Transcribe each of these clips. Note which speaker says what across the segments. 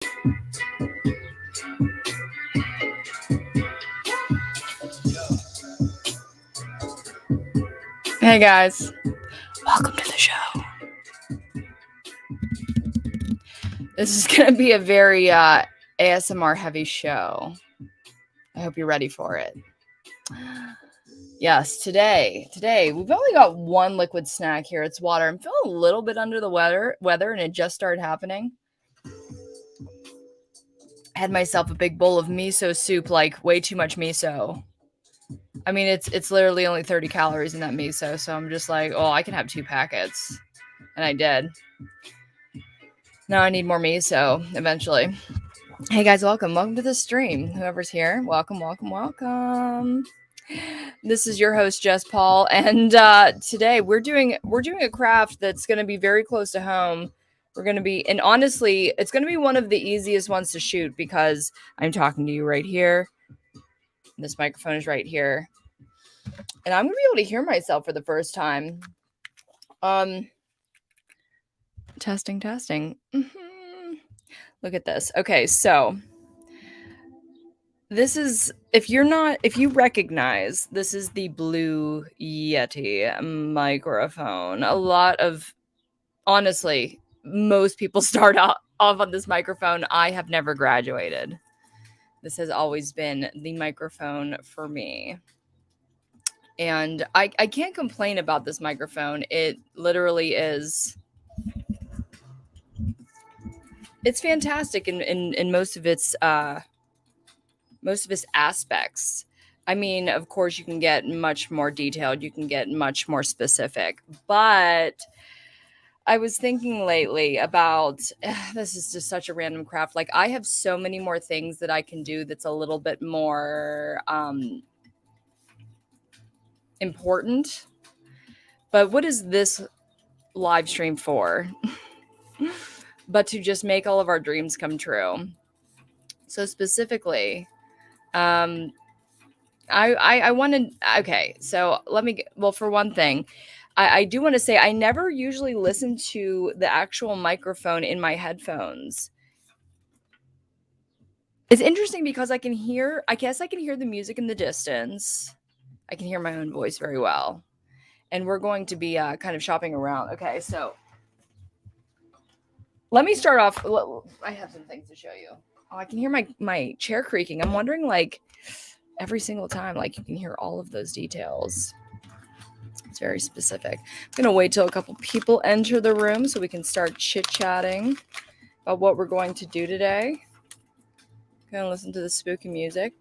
Speaker 1: Hey guys, welcome to the show. This is going to be a very ASMR heavy show. I hope you're ready for it. Yes, today we've only got one liquid snack here. It's water. I'm feeling a little bit under the weather and it just started happening. I had myself a big bowl of miso soup, like way too much miso. I mean, it's literally only 30 calories in that miso, so I'm just like, oh, I can have 2 packets. And I did. Now I need more miso eventually. Hey guys, welcome to the stream. Whoever's here, welcome. This is your host Jess Paul, and today we're doing a craft that's going to be very close to home. We're going to be, and honestly, it's going to be one of the easiest ones to shoot because I'm talking to you right here. This microphone is right here. And I'm going to be able to hear myself for the first time. Testing. Mm-hmm. Look at this. Okay, so this is, if you recognize, this is the blue Yeti microphone. Honestly, most people start off on this microphone. I have never graduated. This has always been the microphone for me. And I can't complain about this microphone. It literally is. It's fantastic in most of its aspects. I mean, of course, you can get much more detailed. You can get much more specific. But I was thinking lately about, this is just such a random craft. Like, I have so many more things that I can do that's a little bit more important. But what is this live stream for? But to just make all of our dreams come true. So specifically, I wanted, okay, so for one thing, I do want to say I never usually listen to the actual microphone in my headphones. It's interesting because I guess I can hear the music in the distance. I can hear my own voice very well. And we're going to be kind of shopping around. Okay, so let me start off. I have some things to show you. Oh, I can hear my chair creaking. I'm wondering, like, every single time, like, you can hear all of those details. It's very specific. I'm going to wait till a couple people enter the room so we can start chit-chatting about what we're going to do today. Going to listen to the spooky music.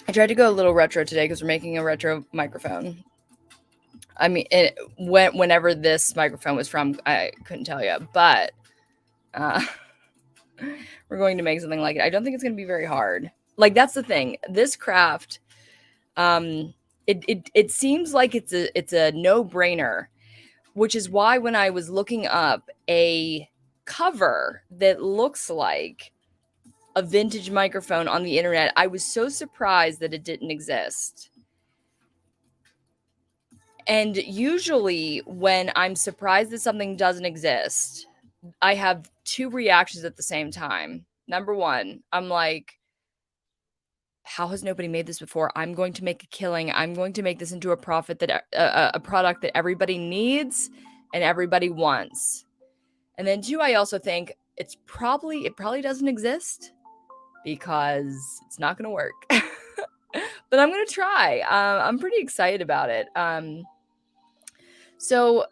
Speaker 1: I tried to go a little retro today because we're making a retro microphone. I mean, whenever this microphone was from, I couldn't tell you, but we're going to make something like it. I don't think it's going to be very hard. Like, that's the thing. This craft, it seems like it's a no-brainer, which is why when I was looking up a cover that looks like a vintage microphone on the internet, I was so surprised that it didn't exist. And usually when I'm surprised that something doesn't exist, I have 2 reactions at the same time. Number one, I'm like, how has nobody made this before? I'm going to make a killing. I'm going to make this into a product that everybody needs and everybody wants. And then 2, I also think it probably doesn't exist because it's not going to work. But I'm going to try. I'm pretty excited about it. So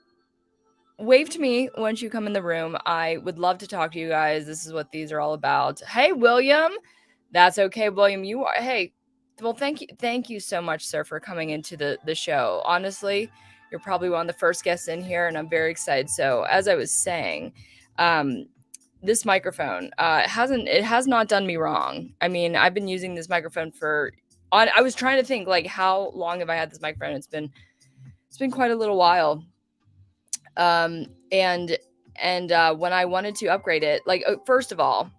Speaker 1: wave to me once you come in the room. I would love to talk to you guys. This is what these are all about. Hey, William. That's okay, William. You are. Hey, well, thank you so much, sir, for coming into the show. Honestly, you're probably one of the first guests in here, and I'm very excited. So, as I was saying, this microphone has not done me wrong. I mean, I've been using this microphone I was trying to think, like, how long have I had this microphone? It's been quite a little while. And when I wanted to upgrade it, like, first of all,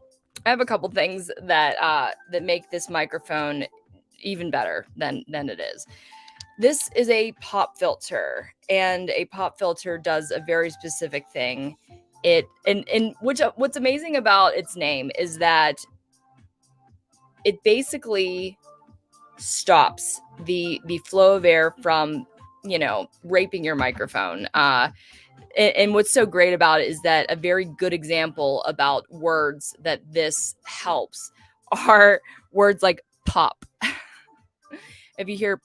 Speaker 1: I have a couple things that make this microphone even better than it is. This is a pop filter, and a pop filter does a very specific thing. What's amazing about its name is that it basically stops the flow of air from, raping your microphone. And what's so great about it is that a very good example about words that this helps are words like pop. If you hear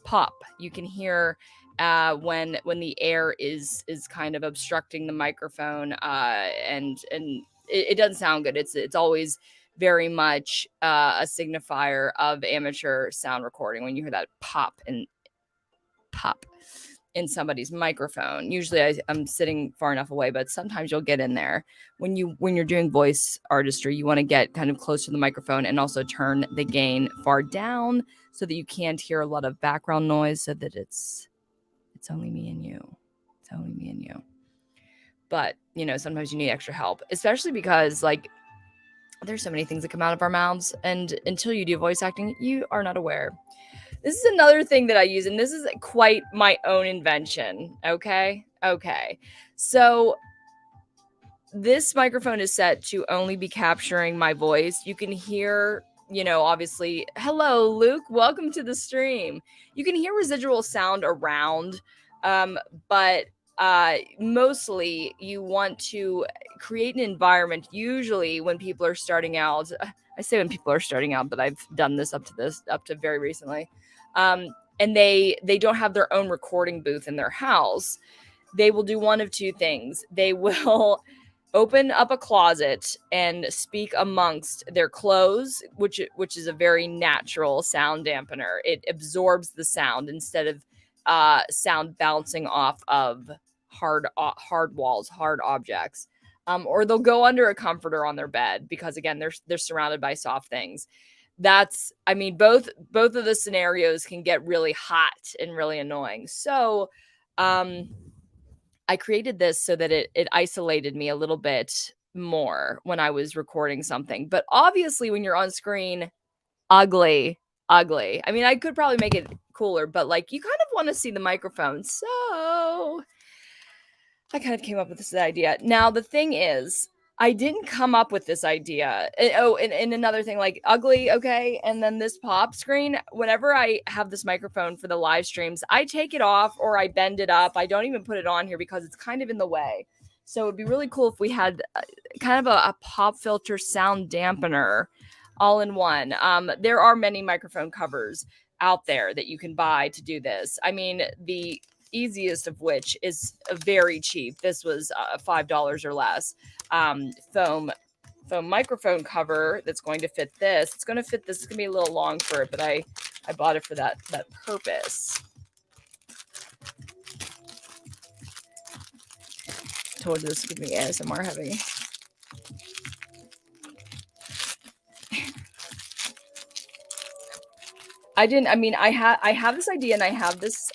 Speaker 1: pop, you can hear when the air is kind of obstructing the microphone, and it doesn't sound good. It's always very much a signifier of amateur sound recording when you hear that pop in somebody's microphone. Usually I'm sitting far enough away, but sometimes you'll get in there. When you're doing voice artistry, you want to get kind of close to the microphone and also turn the gain far down so that you can't hear a lot of background noise, so that it's only me and you. It's only me and you. But, sometimes you need extra help, especially because there's so many things that come out of our mouths, and until you do voice acting, you are not aware. This is another thing that I use, and this is quite my own invention. Okay. So this microphone is set to only be capturing my voice. You can hear, obviously, hello, Luke, welcome to the stream. You can hear residual sound around, but mostly you want to create an environment. Usually when people are starting out, I say when people are starting out, but I've done this up to very recently. And they don't have their own recording booth in their house. They will do one of two things. They will open up a closet and speak amongst their clothes, which is a very natural sound dampener. It absorbs the sound instead of sound bouncing off of hard walls, hard objects. Or they'll go under a comforter on their bed because, again, they're surrounded by soft things. Both of the scenarios can get really hot and really annoying. So I created this so that it isolated me a little bit more when I was recording something. But obviously when you're on screen, ugly. I mean, I could probably make it cooler, but you kind of want to see the microphone. So I kind of came up with this idea. Now, the thing is, I didn't come up with this idea. And another thing, ugly, okay? And then this pop screen, whenever I have this microphone for the live streams, I take it off or I bend it up. I don't even put it on here because it's kind of in the way. So it'd be really cool if we had kind of a pop filter sound dampener all in one. There are many microphone covers out there that you can buy to do this. I mean, the easiest of which is very cheap. This was $5 or less. Foam microphone cover that's going to fit this. It's going to fit this. It's going to be a little long for it, but I bought it for that purpose. Told you this is going to be ASMR heavy. I have this idea and I have this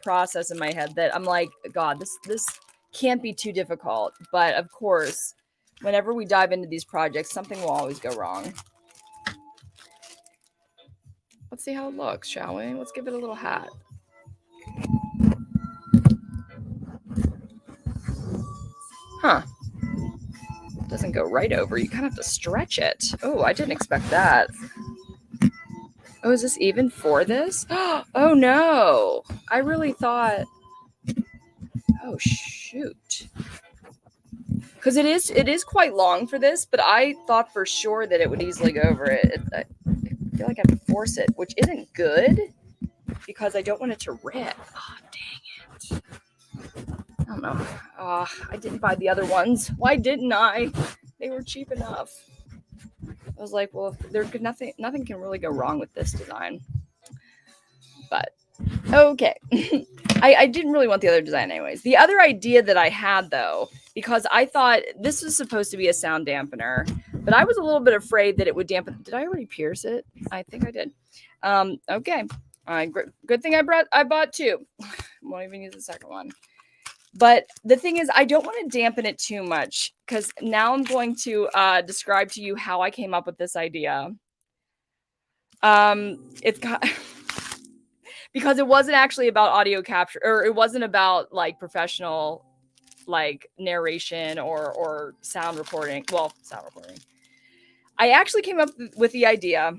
Speaker 1: process in my head that I'm like, God, this can't be too difficult. But of course, whenever we dive into these projects, something will always go wrong. Let's see how it looks, shall we? Let's give it a little hat. Huh. Doesn't go right over. You kind of have to stretch it. Oh, I didn't expect that. Oh, is this even for this? Oh, no. I really thought... Oh, shoot. Because it is quite long for this, but I thought for sure that it would easily go over it. I feel like I have to force it, which isn't good because I don't want it to rip. Oh, dang it. I don't know. I didn't buy the other ones. Why didn't I? They were cheap enough. I was like, well, nothing can really go wrong with this design. But okay. I didn't really want the other design anyways. The other idea that I had, though, because I thought this was supposed to be a sound dampener, but I was a little bit afraid that it would dampen. Did I already pierce it? I think I did. Okay. Good thing I bought two. Won't even use the second one. But the thing is, I don't want to dampen it too much because now I'm going to describe to you how I came up with this idea. It's got... because it wasn't actually about audio capture, or it wasn't about professional like narration or sound recording. Well, sound recording. I actually came up with the idea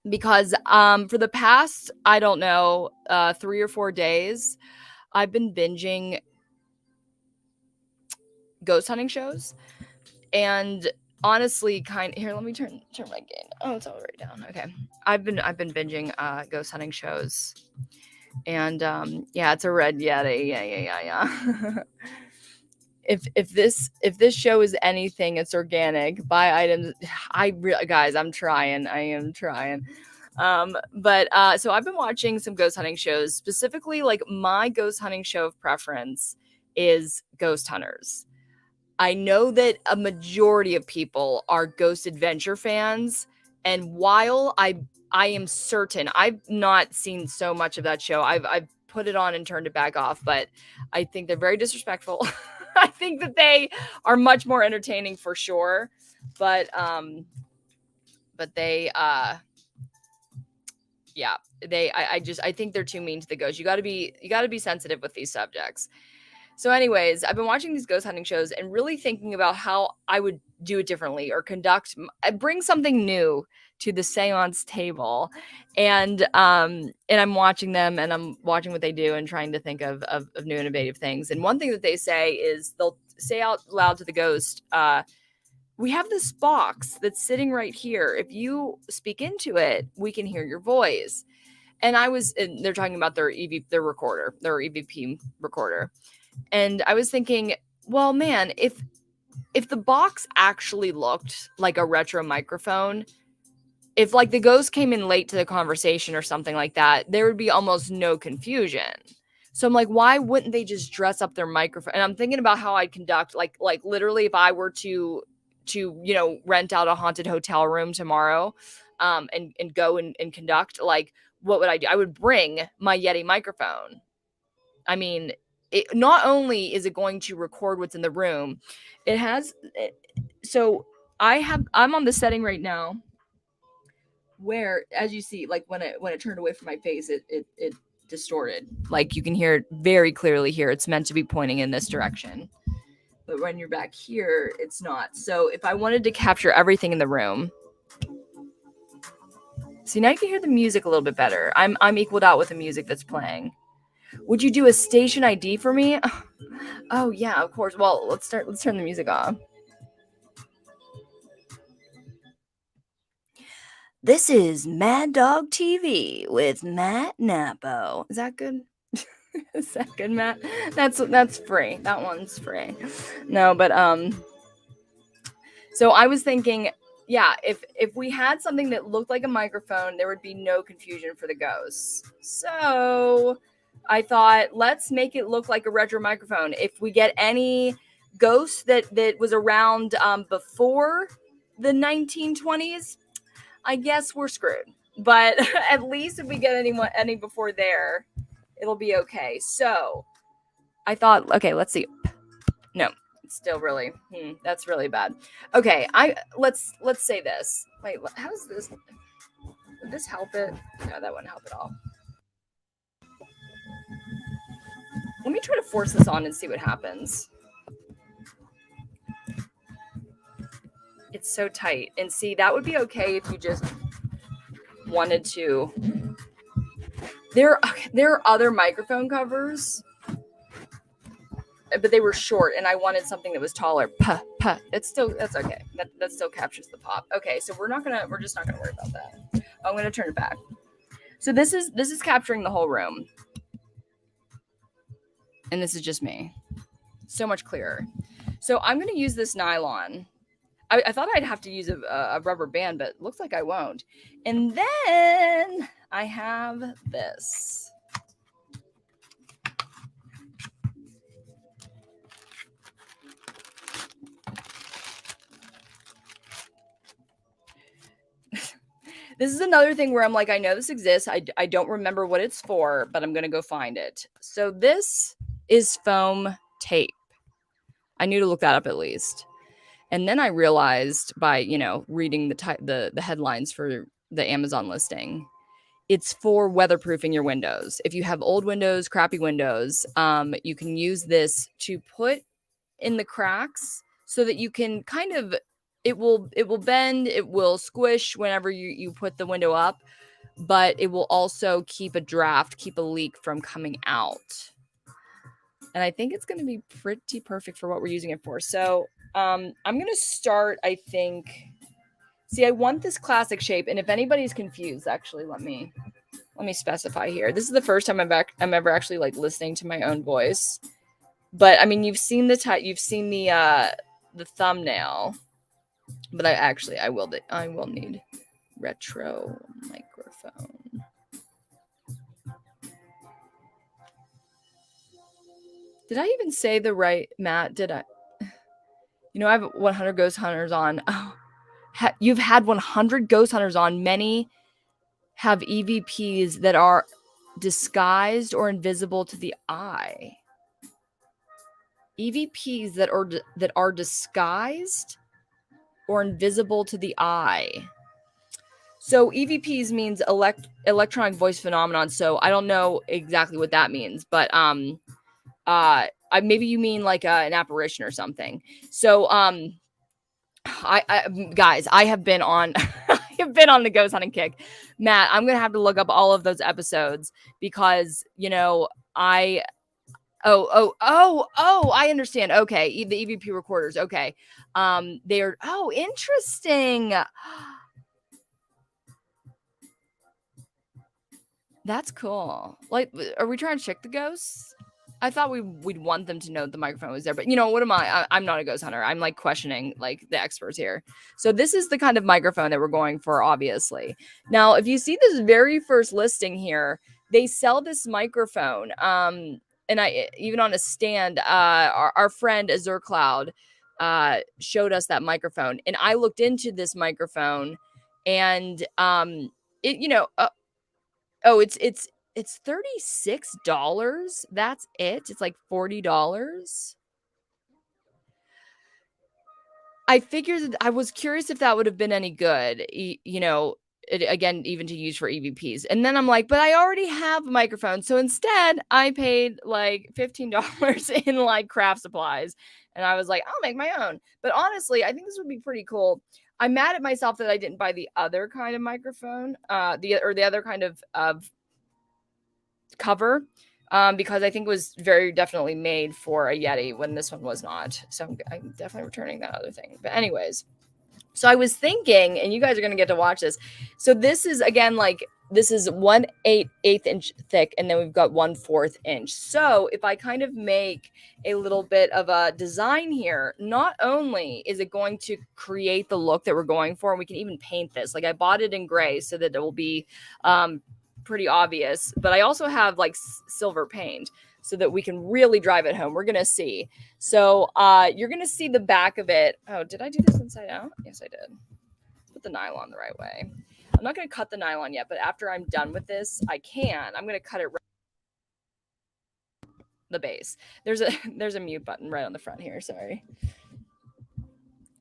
Speaker 1: because for the past, I don't know, 3 or 4 days, I've been binging ghost hunting shows. And honestly, here, let me turn my gain. Oh, it's all right down. Okay. I've been binging ghost hunting shows. And yeah, it's a red Yeti. Yeah. If this show is anything, it's organic. Buy items. Guys, I'm trying. I am trying. But so I've been watching some ghost hunting shows. Specifically, like my ghost hunting show of preference is Ghost Hunters. I know that a majority of people are Ghost Adventure fans, and while I am certain I've not seen so much of that show. I've put it on and turned it back off, but I think they're very disrespectful. I think that they are much more entertaining for sure, but they yeah, I think they're too mean to the ghosts. You got to be sensitive with these subjects. So anyways, I've been watching these ghost hunting shows and really thinking about how I would do it differently or bring something new to the seance table. And I'm watching them and I'm watching what they do and trying to think of new innovative things. And one thing that they say is they'll say out loud to the ghost, we have this box that's sitting right here. If you speak into it, we can hear your voice. And they're talking about their recorder, their EVP recorder. And I was thinking, well, man, if the box actually looked like a retro microphone, if like the ghost came in late to the conversation or something like that, there would be almost no confusion. So I'm like, why wouldn't they just dress up their microphone? And I'm thinking about how I'd conduct, like literally if I were to rent out a haunted hotel room tomorrow, and go and conduct, like, what would I do? I would bring my Yeti microphone. I mean, not only is it going to record what's in the room, so I'm on the setting right now where, as you see, like when it turned away from my face, it distorted. Like you can hear it very clearly here. It's meant to be pointing in this direction. But when you're back here, it's not. So if I wanted to capture everything in the room, see, now you can hear the music a little bit better. I'm equaled out with the music that's playing. Would you do a station ID for me? Oh yeah, of course. Well, let's turn the music off. This is Mad Dog TV with Matt Napo. Is that good? Is that good, Matt? That's free. That one's free. No, but so I was thinking, yeah, if we had something that looked like a microphone, there would be no confusion for the ghosts. So I thought, let's make it look like a retro microphone. If we get any ghost that was around before the 1920s, I guess we're screwed. But at least if we get any before there, it'll be okay. So I thought, okay, let's see. No, it's still really, that's really bad. Okay, let's say this. Wait, how does this? Would this help it? No, that wouldn't help at all. Let me try to force this on and see what happens. It's so tight. And see, that would be okay if you just wanted to. There are other microphone covers, but they were short and I wanted something that was taller. That's okay. That still captures the pop. Okay, so we're just not gonna worry about that. I'm gonna turn it back. So this is capturing the whole room. And this is just me. So much clearer. So I'm going to use this nylon. I thought I'd have to use a rubber band, but it looks like I won't. And then I have this. This is another thing where I'm like, I know this exists. I don't remember what it's for, but I'm going to go find it. So this is foam tape. I knew to look that up at least. And then I realized by, reading the headlines for the Amazon listing, it's for weatherproofing your windows. If you have old windows, crappy windows, you can use this to put in the cracks so that you can kind of, it will bend, it will squish whenever you put the window up, but it will also keep a leak from coming out. And I think it's going to be pretty perfect for what we're using it for. So I'm going to start, I think. See, I want this classic shape. And if anybody's confused, actually, let me specify here. This is the first time I'm ever actually like listening to my own voice. But I mean, you've seen the thumbnail. But I will need retro microphone. Did I even say the right, Matt? Did I? You know, I have 100 ghost hunters on. Oh, you've had 100 ghost hunters on. Many have EVPs that are disguised or invisible to the eye. EVPs that are disguised or invisible to the eye. So EVPs means electronic voice phenomenon. So I don't know exactly what that means, but maybe you mean like an apparition or something. So guys, I have been on I have been on the ghost hunting kick. Matt, I'm gonna have to look up all of those episodes because I understand. Okay, the EVP recorders. Okay, they're interesting. That's cool. Like, are we trying to check the ghosts? I thought we'd want them to know the microphone was there, but what am I? I'm not a ghost hunter. I'm like questioning like the experts here. So this is the kind of microphone that we're going for, obviously. Now, if you see this very first listing here, they sell this microphone. And I even on a stand, our friend Azure Cloud showed us that microphone, and I looked into this microphone, and it's $36. That's it. It's like $40. I figured I was curious if that would have been any good, again, even to use for EVPs. And then I'm like, but I already have a microphone. So instead, I paid like $15 in like craft supplies. And I was like, I'll make my own. But honestly, I think this would be pretty cool. I'm mad at myself that I didn't buy the other kind of microphone, the other kind of cover, because I think it was very definitely made for a Yeti when this one was not. So I'm definitely returning that other thing. But anyways, so I was thinking, and you guys are going to get to watch this. So this is, again, like, this is 1/8 inch thick, and then we've got 1/4 inch. So if I kind of make a little bit of a design here, not only is it going to create the look that we're going for, and we can even paint this. Like, I bought it in gray so that it will be pretty obvious, but I also have like silver paint so that we can really drive it home. We're going to see. So you're going to see the back of it. Oh, did I do this inside out? Yes, I did. Put the nylon the right way. I'm not going to cut the nylon yet, but after I'm done with this, I'm going to cut it right the base. There's a mute button right on the front here. Sorry.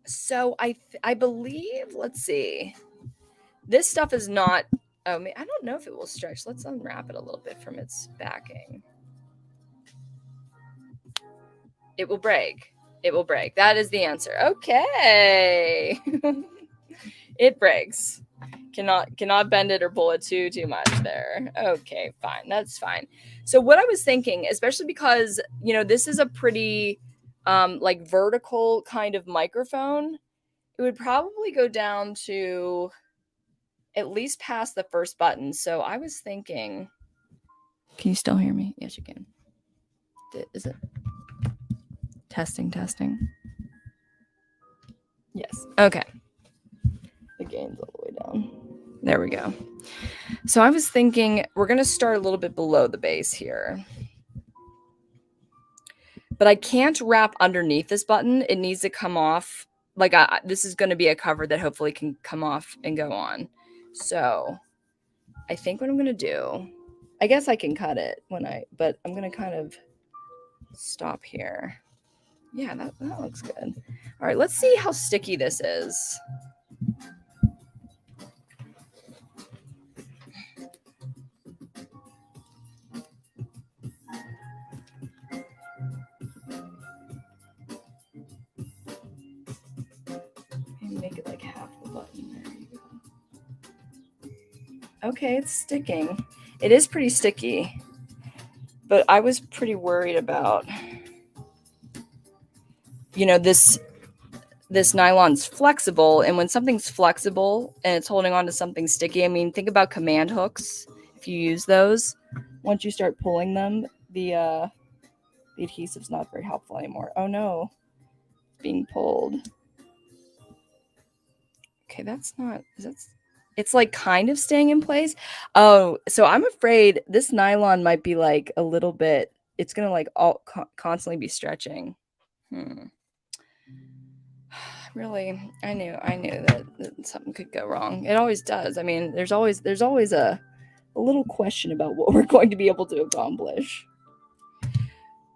Speaker 1: So I believe, let's see. This stuff is not, I don't know if it will stretch. Let's unwrap it a little bit from its backing. It will break. It will break. That is the answer. Okay. It breaks. Cannot bend it or pull it too much there. Okay, fine. That's fine. So what I was thinking, especially because, this is a pretty like vertical kind of microphone, it would probably go down to at least past the first button. So I was thinking, can you still hear me? Yes, you can. Is it testing? Yes. Okay. The gain's all the way down. There we go. So I was thinking we're going to start a little bit below the base here. But I can't wrap underneath this button. It needs to come off. Like, this is going to be a cover that hopefully can come off and go on. So I think what I'm going to do, I guess I can cut it but I'm going to kind of stop here. Yeah, that looks good. All right, let's see how sticky this is. Okay, it's sticking. It is pretty sticky. But I was pretty worried about, this nylon's flexible, and when something's flexible and it's holding on to something sticky, I mean, think about command hooks. If you use those, once you start pulling them, the adhesive's not very helpful anymore. Oh no, it's being pulled. Okay, it's like kind of staying in place. Oh, so I'm afraid this nylon might be like a little bit, it's gonna like constantly be stretching. Really, I knew that something could go wrong. It always does. I mean, there's always a little question about what we're going to be able to accomplish.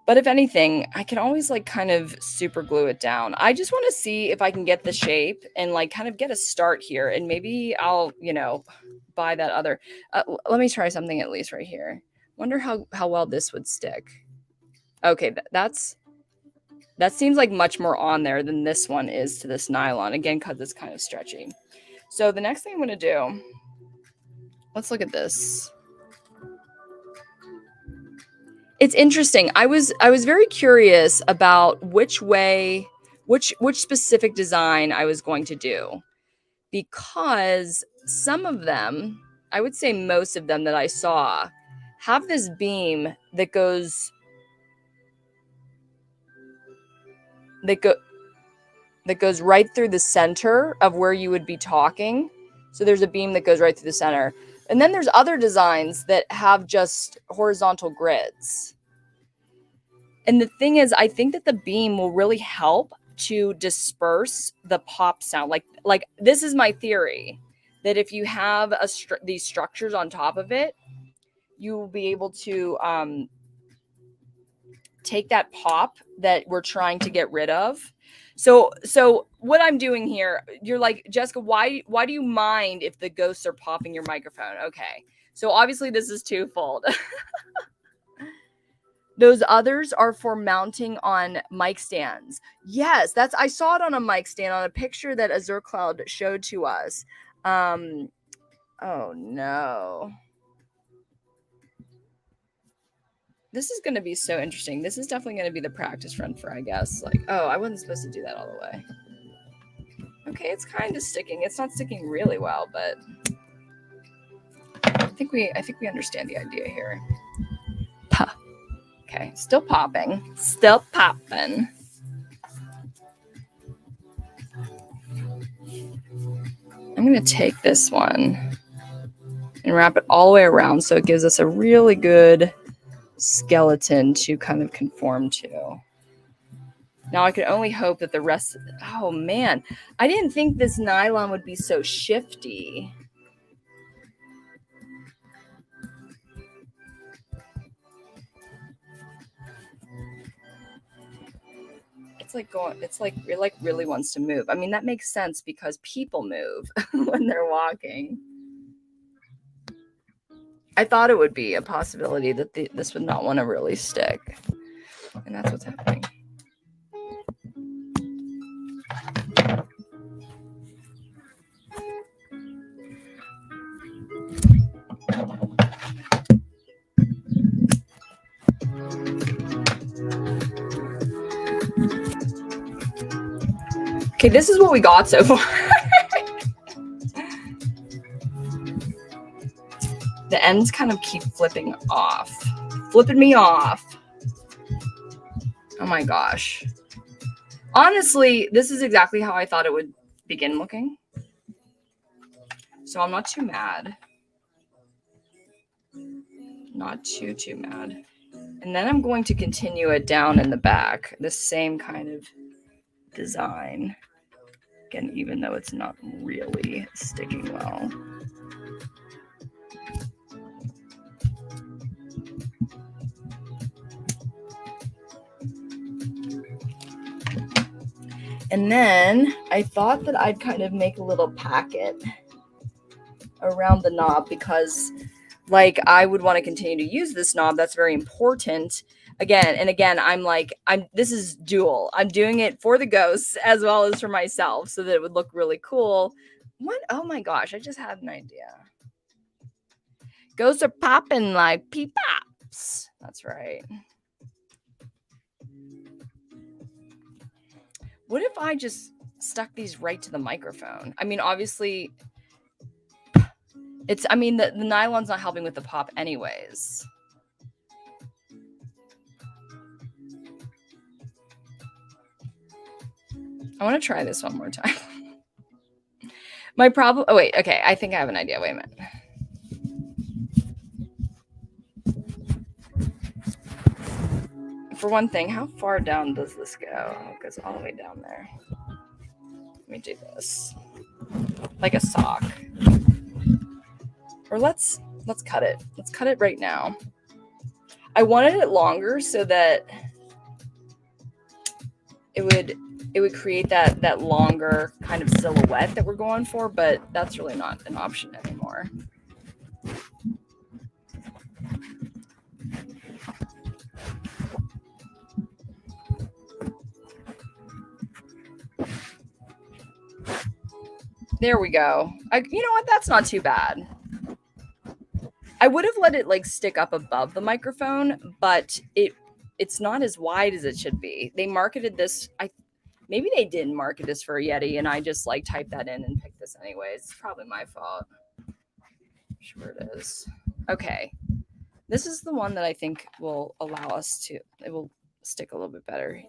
Speaker 1: But if anything, I can always like kind of super glue it down. I just want to see if I can get the shape and like kind of get a start here, and maybe I'll, buy that other. Let me try something at least right here. Wonder how well this would stick. Okay, that seems like much more on there than this one is to this nylon, again, because it's kind of stretchy. So the next thing I'm going to do, let's look at this. It's interesting. I was very curious about which specific design I was going to do, because some of them, I would say most of them that I saw, have this beam that goes right through the center of where you would be talking. So there's a beam that goes right through the center. And then there's other designs that have just horizontal grids. And the thing is, I think that the beam will really help to disperse the pop sound. Like this is my theory, that if you have these structures on top of it, you will be able to take that pop that we're trying to get rid of. So what I'm doing here, you're like, Jessica, why do you mind if the ghosts are popping your microphone? Okay. So obviously this is twofold. Those others are for mounting on mic stands. Yes, I saw it on a mic stand on a picture that Azure Cloud showed to us. Oh no. This is going to be so interesting. This is definitely going to be the practice run for, I guess. Like, oh, I wasn't supposed to do that all the way. Okay, it's kind of sticking. It's not sticking really well, but I think we understand the idea here. Puh. Okay, still popping. Still popping. I'm going to take this one and wrap it all the way around so it gives us a really good skeleton to kind of conform to. Now I can only hope that the rest, oh man, I didn't think this nylon would be so shifty. It like really wants to move. I mean, that makes sense because people move when they're walking. I thought it would be a possibility that this would not want to really stick. And that's what's happening. Okay, this is what we got so far. The ends kind of keep flipping me off. Oh my gosh. Honestly, this is exactly how I thought it would begin looking. So I'm not too mad. Not too mad. And then I'm going to continue it down in the back, the same kind of design. Again, even though it's not really sticking well. And then I thought that I'd kind of make a little packet around the knob because like I would want to continue to use this knob. That's very important. Again, this is dual. I'm doing it for the ghosts as well as for myself so that it would look really cool. Oh my gosh, I just had an idea. Ghosts are popping like pee-pops. That's right. What if I just stuck these right to the microphone? I mean, obviously, the nylon's not helping with the pop anyways. I want to try this one more time. My problem... Oh, wait. Okay. I think I have an idea. Wait a minute. For one thing, how far down does this go? It goes all the way down there. Let me do this. Like a sock. Or let's cut it. Let's cut it right now. I wanted it longer so that it would create that longer kind of silhouette that we're going for, but that's really not an option anymore. There we go. You know what? That's not too bad. I would have let it like stick up above the microphone, but it's not as wide as it should be. They marketed this. Maybe they didn't market this for a Yeti, and I just like typed that in and picked this anyways. It's probably my fault. I'm sure it is. Okay. This is the one that I think will allow us to, it will stick a little bit better.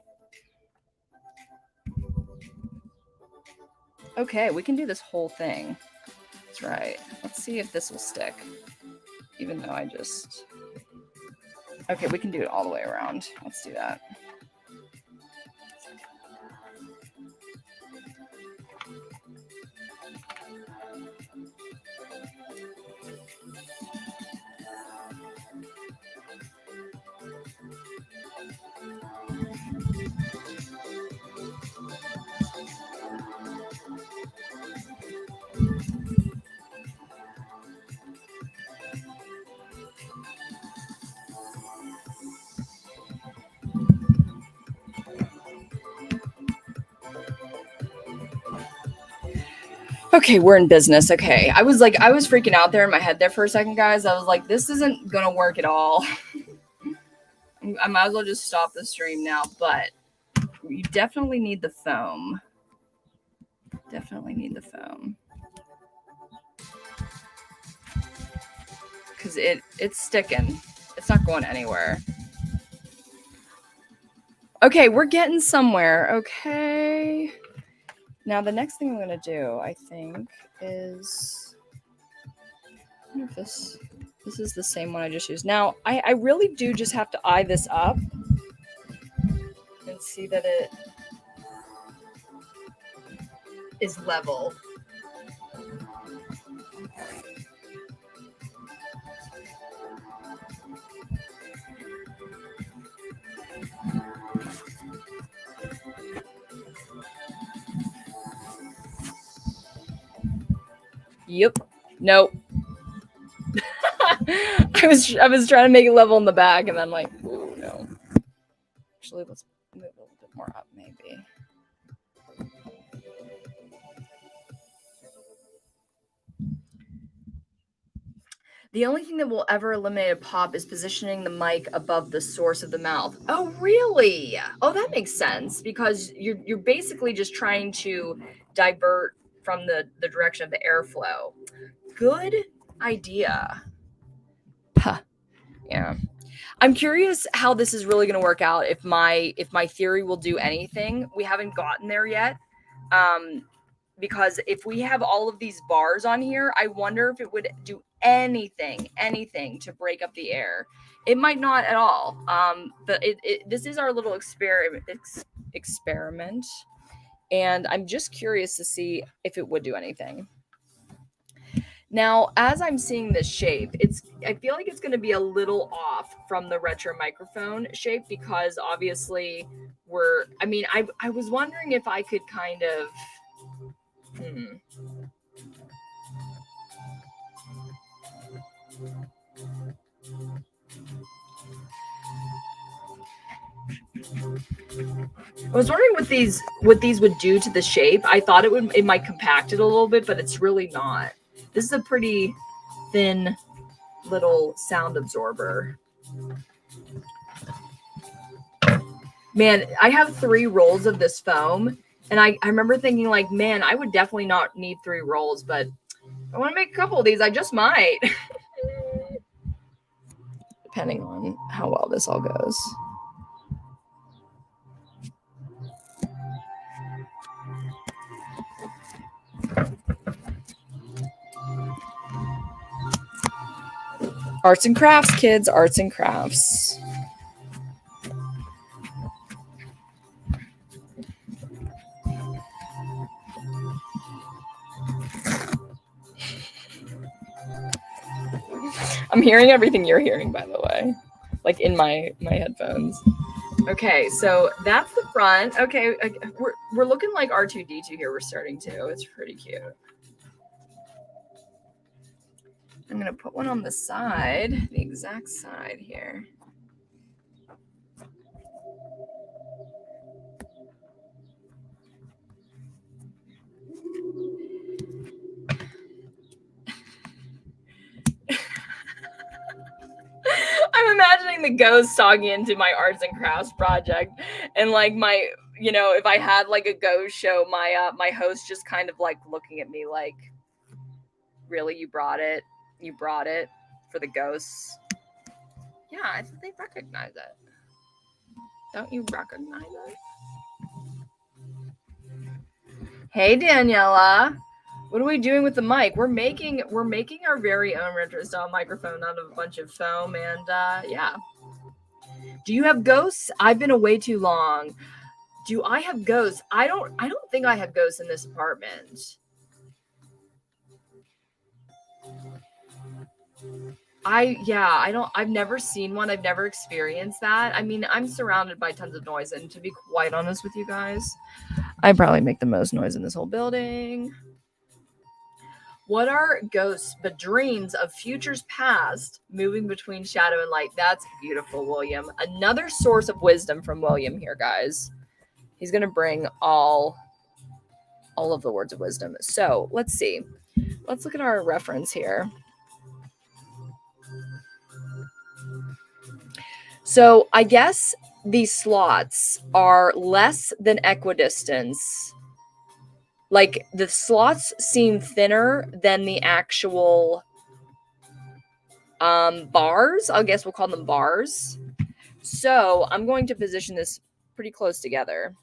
Speaker 1: Okay, we can do this whole thing. That's right. Let's see if this will stick. Even though okay, we can do it all the way around. Let's do that. Okay, we're in business. Okay. I was freaking out there in my head there for a second, guys. I was like, this isn't going to work at all. I might as well just stop the stream now, but you definitely need the foam. Definitely need the foam. Because it's sticking. It's not going anywhere. Okay, we're getting somewhere. Okay. Now, the next thing I'm going to do, I think, is... I wonder if this is the same one I just used. Now, I really do just have to eye this up and see that it is level. Yep. Nope. I was trying to make it level in the back, and then like, ooh, no. Actually, let's move it a little bit more up, maybe. The only thing that will ever eliminate a pop is positioning the mic above the source of the mouth. Oh, really? Oh, that makes sense, because you're basically just trying to divert from the direction of the airflow. Good idea. Puh. Yeah. I'm curious how this is really going to work out, if my theory will do anything. We haven't gotten there yet. Because if we have all of these bars on here, I wonder if it would do anything to break up the air. It might not at all. But this is our little experiment. And I'm just curious to see if it would do anything. Now, as I'm seeing this shape, I feel like it's going to be a little off from the retro microphone shape, because obviously I was wondering if I could kind of, I was wondering what these would do to the shape. I thought it might compact it a little bit, but it's really not. This is a pretty thin little sound absorber. Man, I have 3 rolls of this foam, and I remember thinking like, man, I would definitely not need 3 rolls, but I want to make a couple of these. I just might. Depending on how well this all goes. Arts and crafts, kids, arts and crafts. I'm hearing everything you're hearing, by the way, like in my headphones. Okay, so that's the front. Okay, we're looking like R2-D2 here. We're starting to. It's pretty cute. I'm gonna put one on the side, the exact side here. I'm imagining the ghost talking into my arts and crafts project, and like my, you know, if I had like a ghost show, my host just kind of like looking at me like, really, you brought it for the ghosts? Yeah, I think they recognize it. Don't you recognize it? Hey, Daniela. What are we doing with the mic? We're making our very own retro style microphone out of a bunch of foam, and yeah. Do you have ghosts? I've been away too long. Do I have ghosts? I don't think I have ghosts in this apartment. I've never seen one. I've never experienced that. I mean, I'm surrounded by tons of noise, and to be quite honest with you guys, I probably make the most noise in this whole building. What are ghosts but dreams of futures past moving between shadow and light? That's beautiful, William. Another source of wisdom from William here, guys. He's going to bring all of the words of wisdom. So let's see. Let's look at our reference here. So I guess these slots are less than equidistance. Like the slots seem thinner than the actual bars. I guess we'll call them bars. So I'm going to position this pretty close together.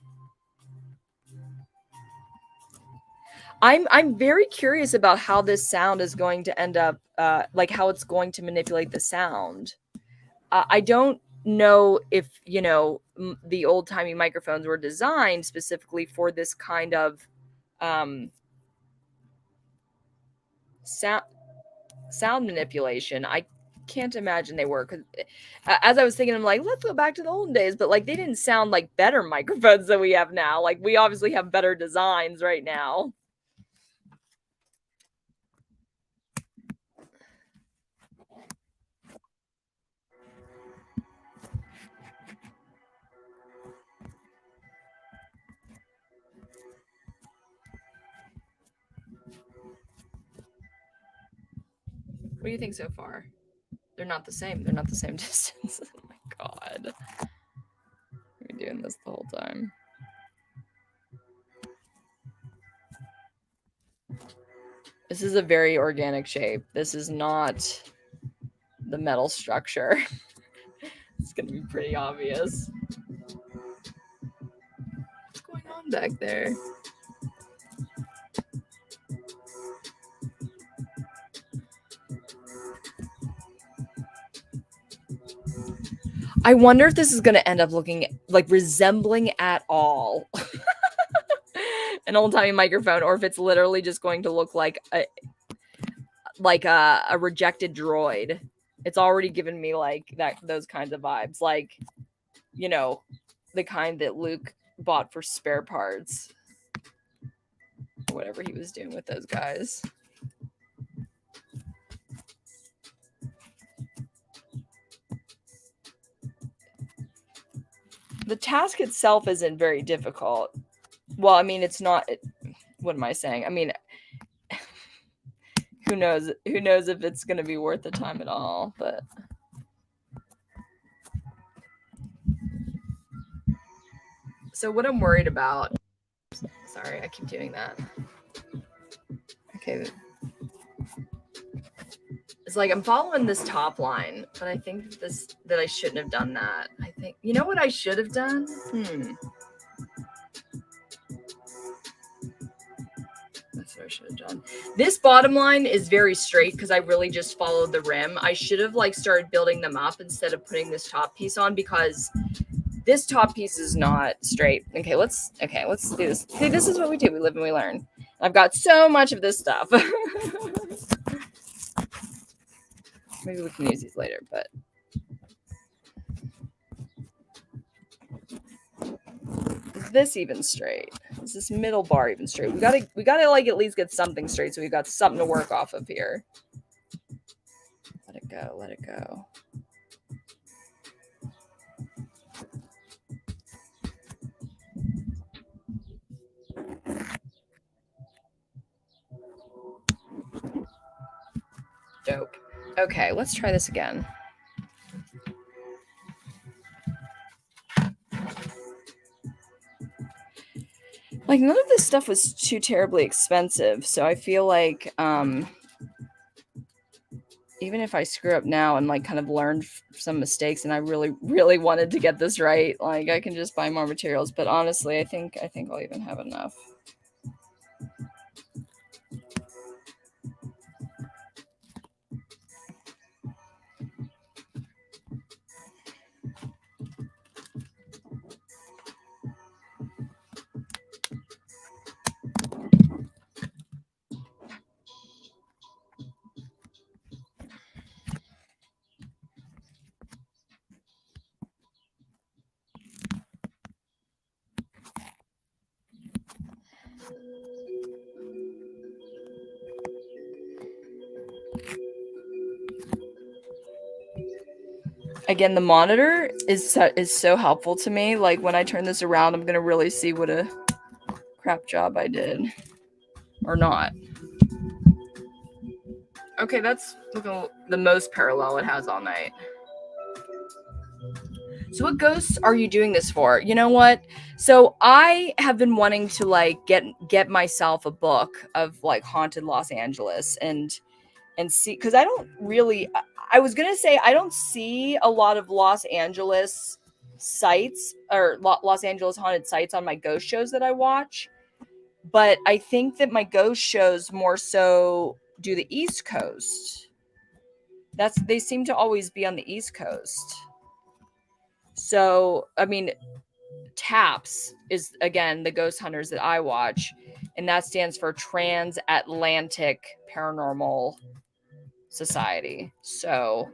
Speaker 1: I'm very curious about how this sound is going to end up, like how it's going to manipulate the sound. I don't know if, you know, the old-timey microphones were designed specifically for this kind of sound manipulation. I can't imagine they were, because as I was thinking, I'm like, let's go back to the olden days, but like they didn't sound like better microphones than we have now. Like we obviously have better designs right now. What do you think so far? They're not the same. They're not the same distance. Oh my god. We're doing this the whole time. This is a very organic shape. This is not the metal structure. It's going to be pretty obvious. What's going on back there? I wonder if this is going to end up looking like resembling at all an old-timey microphone, or if it's literally just going to look like a rejected droid. It's already given me like those kinds of vibes, like, you know, the kind that Luke bought for spare parts, or whatever he was doing with those guys. The task itself isn't very difficult. Well, I mean, it's not. What am I saying? I mean, who knows if it's going to be worth the time at all, but so what I'm worried about, sorry, I keep doing that. Okay. It's like I'm following this top line, but I think that I shouldn't have done that. I think, you know what I should have done? That's what I should have done. This bottom line is very straight because I really just followed the rim. I should have like started building them up instead of putting this top piece on because this top piece is not straight. Okay, let's do this. See, this is what we do. We live and we learn. I've got so much of this stuff. Maybe we can use these later, but is this even straight? Is this middle bar even straight? We gotta like at least get something straight so we've got something to work off of here. Let it go. Dope. Okay, let's try this again. Like none of this stuff was too terribly expensive, so I feel like even if I screw up now and like kind of learned some mistakes and I really, really wanted to get this right, like I can just buy more materials. But honestly, I think I'll even have enough. Again, the monitor is so helpful to me. Like when I turn this around, I'm gonna really see what a crap job I did, or not. Okay, that's the most parallel it has all night. So what ghosts are you doing this for? You know what? So I have been wanting to like get myself a book of like haunted Los Angeles and see, because I don't really, I was gonna say I don't see a lot of Los Angeles sites or Los Angeles haunted sites on my ghost shows that I watch, but I think that my ghost shows more so do the East Coast. They seem to always be on the East Coast. So, I mean, TAPS is, again, the ghost hunters that I watch, and that stands for Transatlantic Paranormal Society. So,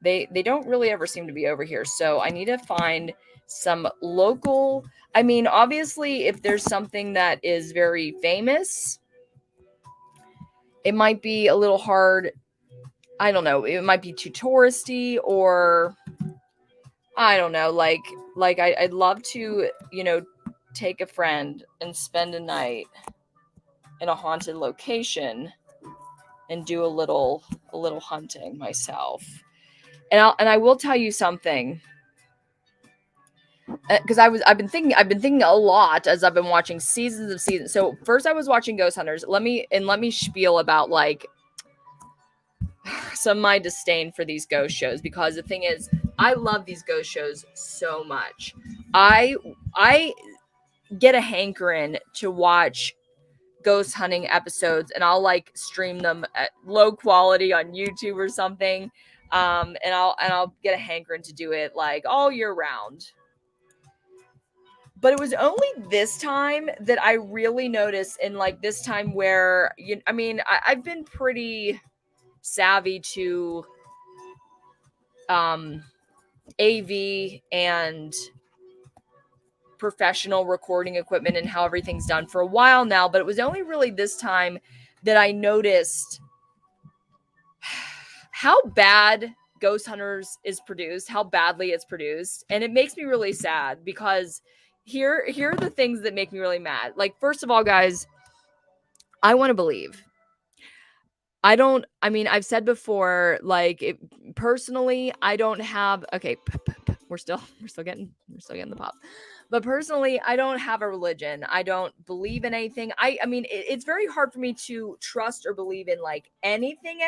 Speaker 1: they don't really ever seem to be over here. So, I need to find some local. I mean, obviously, if there's something that is very famous, it might be a little hard. I don't know. It might be too touristy, or I don't know, like I'd love to, take a friend and spend a night in a haunted location and do a little hunting myself. And I will tell you something, because I've been thinking a lot as I've been watching seasons. So first I was watching Ghost Hunters. Let me spiel about like some of my disdain for these ghost shows, because the thing is, I love these ghost shows so much. I get a hankering to watch ghost hunting episodes, and I'll like stream them at low quality on YouTube or something. And I'll get a hankering to do it like all year round. But it was only this time that I really noticed, in like this time where I've been pretty savvy to AV and professional recording equipment and how everything's done for a while now, but it was only really this time that I noticed how bad Ghost Hunters is produced, how badly it's produced, and it makes me really sad, because here are the things that make me really mad. Like, first of all, guys, I want to believe I mean, I've said before, like, personally, I don't have, okay, we're still getting the pop. But personally, I don't have a religion. I don't believe in anything. I mean, it's very hard for me to trust or believe in like anything,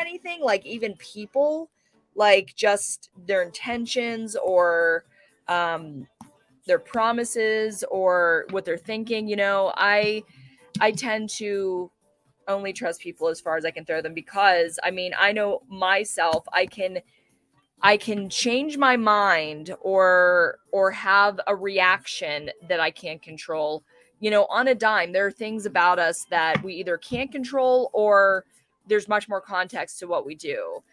Speaker 1: like even people, like just their intentions or um their promises or what they're thinking, I tend to only trust people as far as I can throw them, because I mean, I know myself, I can change my mind or have a reaction that I can't control, on a dime. There are things about us that we either can't control, or there's much more context to what we do.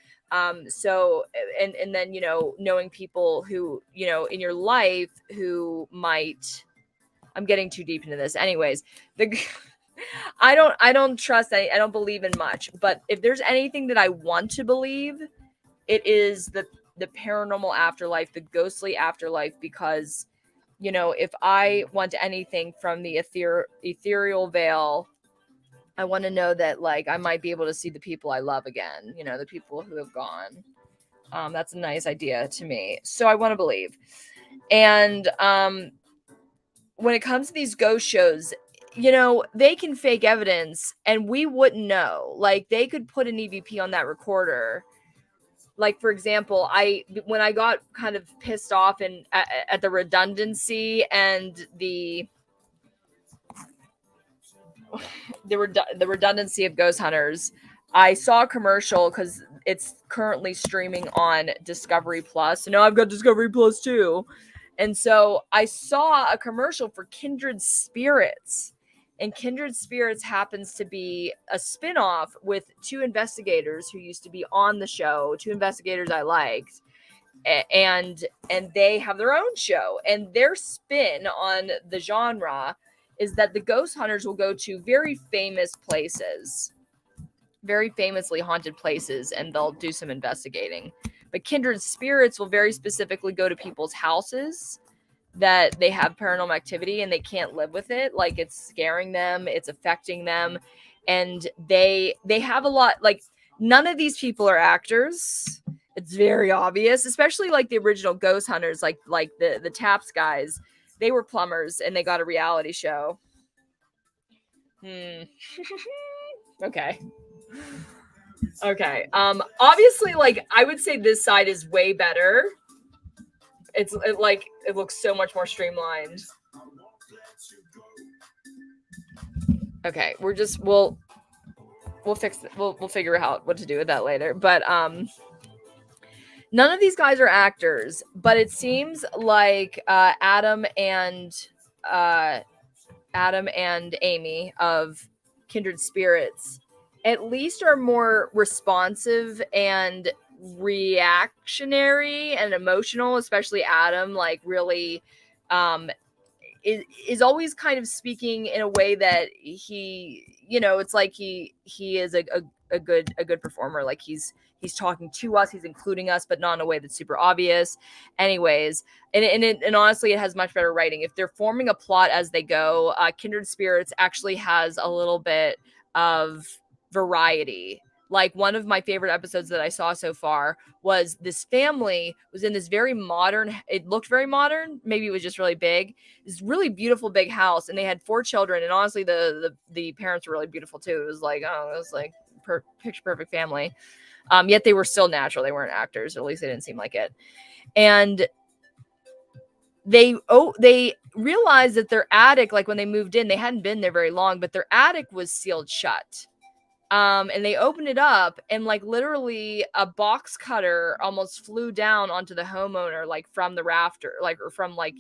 Speaker 1: So and then, knowing people who, in your life who might, I'm getting too deep into this. Anyways, the I don't trust I don't believe in much, but if there's anything that I want to believe, it is the paranormal afterlife, the ghostly afterlife, because if I want anything from the ethereal veil, I want to know that like I might be able to see the people I love again, the people who have gone. That's a nice idea to me, so I want to believe. And when it comes to these ghost shows, they can fake evidence and we wouldn't know. Like they could put an EVP on that recorder. Like, for example, when I got kind of pissed off and at the redundancy and the redundancy of ghost hunters, I saw a commercial because it's currently streaming on Discovery Plus. No, I've got Discovery Plus too. And so I saw a commercial for Kindred Spirits. And Kindred Spirits happens to be a spinoff with two investigators who used to be on the show, two investigators I liked. And they have their own show. And their spin on the genre is that the ghost hunters will go to very famous places, very famously haunted places, and they'll do some investigating. But Kindred Spirits will very specifically go to people's houses that they have paranormal activity and they can't live with it. Like it's scaring them, it's affecting them. And they have a lot, like none of these people are actors. It's very obvious, especially like the original ghost hunters, like the Taps guys. They were plumbers and they got a reality show. Okay. Okay. Obviously, like I would say this side is way better. It looks so much more streamlined. Okay, we'll fix it. We'll figure out what to do with that later. But none of these guys are actors, but it seems like Adam and Amy of Kindred Spirits at least are more responsive and reactionary and emotional, especially Adam, like really is always kind of speaking in a way that he, it's like he is a good performer. Like he's talking to us, he's including us, but not in a way that's super obvious. Anyways, and honestly, it has much better writing. If they're forming a plot as they go, Kindred Spirits actually has a little bit of variety. Like one of my favorite episodes that I saw so far was this family was in this very modern, it looked very modern, maybe it was just really big, this really beautiful big house, and they had 4 children, and honestly the parents were really beautiful too. It was like picture perfect family. Yet they were still natural, they weren't actors, or at least they didn't seem like it. And they realized that their attic, like when they moved in, they hadn't been there very long, but their attic was sealed shut. And they opened it up, and like literally a box cutter almost flew down onto the homeowner, like from the rafter, like, or from like,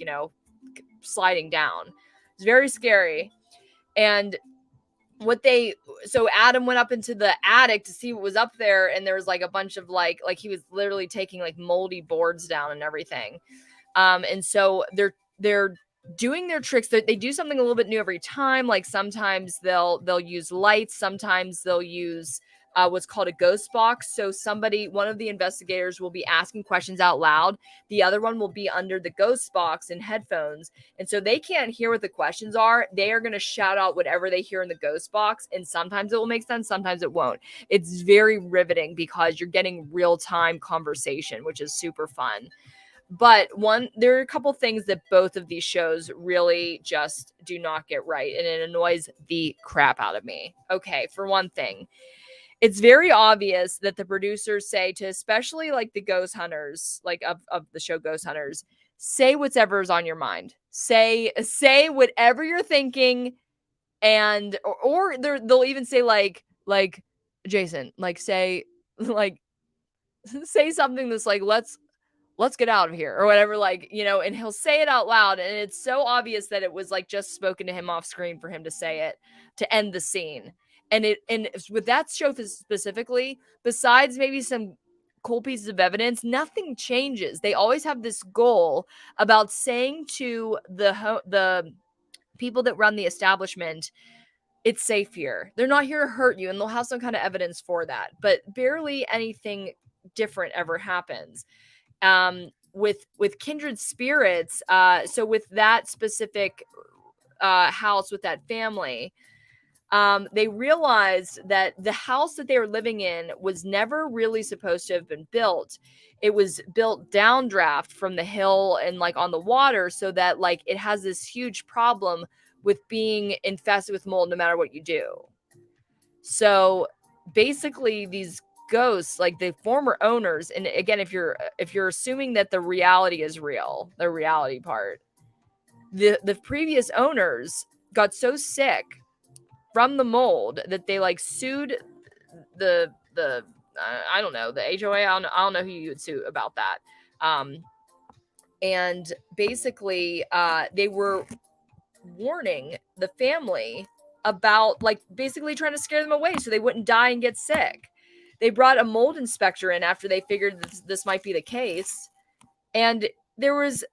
Speaker 1: sliding down. It's very scary. And so Adam went up into the attic to see what was up there, and there was like a bunch of like he was literally taking like moldy boards down and everything. And so they're doing their tricks. They do something a little bit new every time. Like sometimes they'll use lights, sometimes they'll use what's called a ghost box. So one of the investigators will be asking questions out loud. The other one will be under the ghost box in headphones. And so they can't hear what the questions are. They are going to shout out whatever they hear in the ghost box. And sometimes it will make sense, sometimes it won't. It's very riveting because you're getting real-time conversation, which is super fun. But there are a couple things that both of these shows really just do not get right, and it annoys the crap out of me. Okay, for one thing, it's very obvious that the producers say to, especially like the ghost hunters, like of the show Ghost Hunters, say whatever's on your mind. Say whatever you're thinking, and or they'll even say like Jason, like say like say something that's like let's get out of here or whatever, like, and he'll say it out loud, and it's so obvious that it was like just spoken to him off screen for him to say it to end the scene. And with that show specifically, besides maybe some cool pieces of evidence, nothing changes. They always have this goal about saying to the people that run the establishment, it's safe here. They're not here to hurt you, and they'll have some kind of evidence for that. But barely anything different ever happens. With Kindred Spirits, so with that specific house with that family, they realized that the house that they were living in was never really supposed to have been built. It was built downdraft from the hill and like on the water, so that like it has this huge problem with being infested with mold no matter what you do. So basically these ghosts, like the former owners, and again, if you're assuming that the reality is real, the reality part, the previous owners got so sick from the mold that they like sued the I don't know, the HOA. I don't know who you would sue about that. And basically they were warning the family about like basically trying to scare them away so they wouldn't die and get sick. They brought a mold inspector in after they figured this might be the case, and there was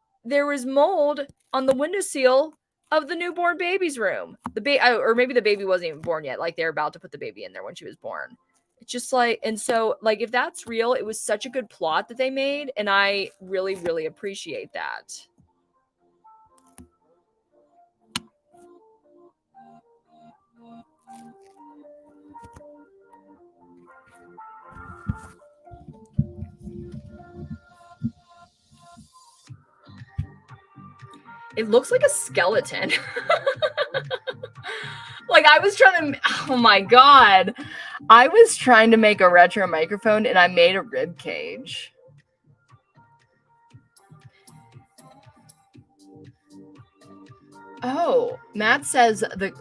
Speaker 1: mold on the windowsill of the newborn baby's room. Or maybe the baby wasn't even born yet. Like they're about to put the baby in there when she was born. It's just like, and so like if that's real, it was such a good plot that they made, and I really, really appreciate that. It looks like a skeleton. Like I was trying to, oh my God. I was trying to make a retro microphone and I made a rib cage. Oh, Matt says the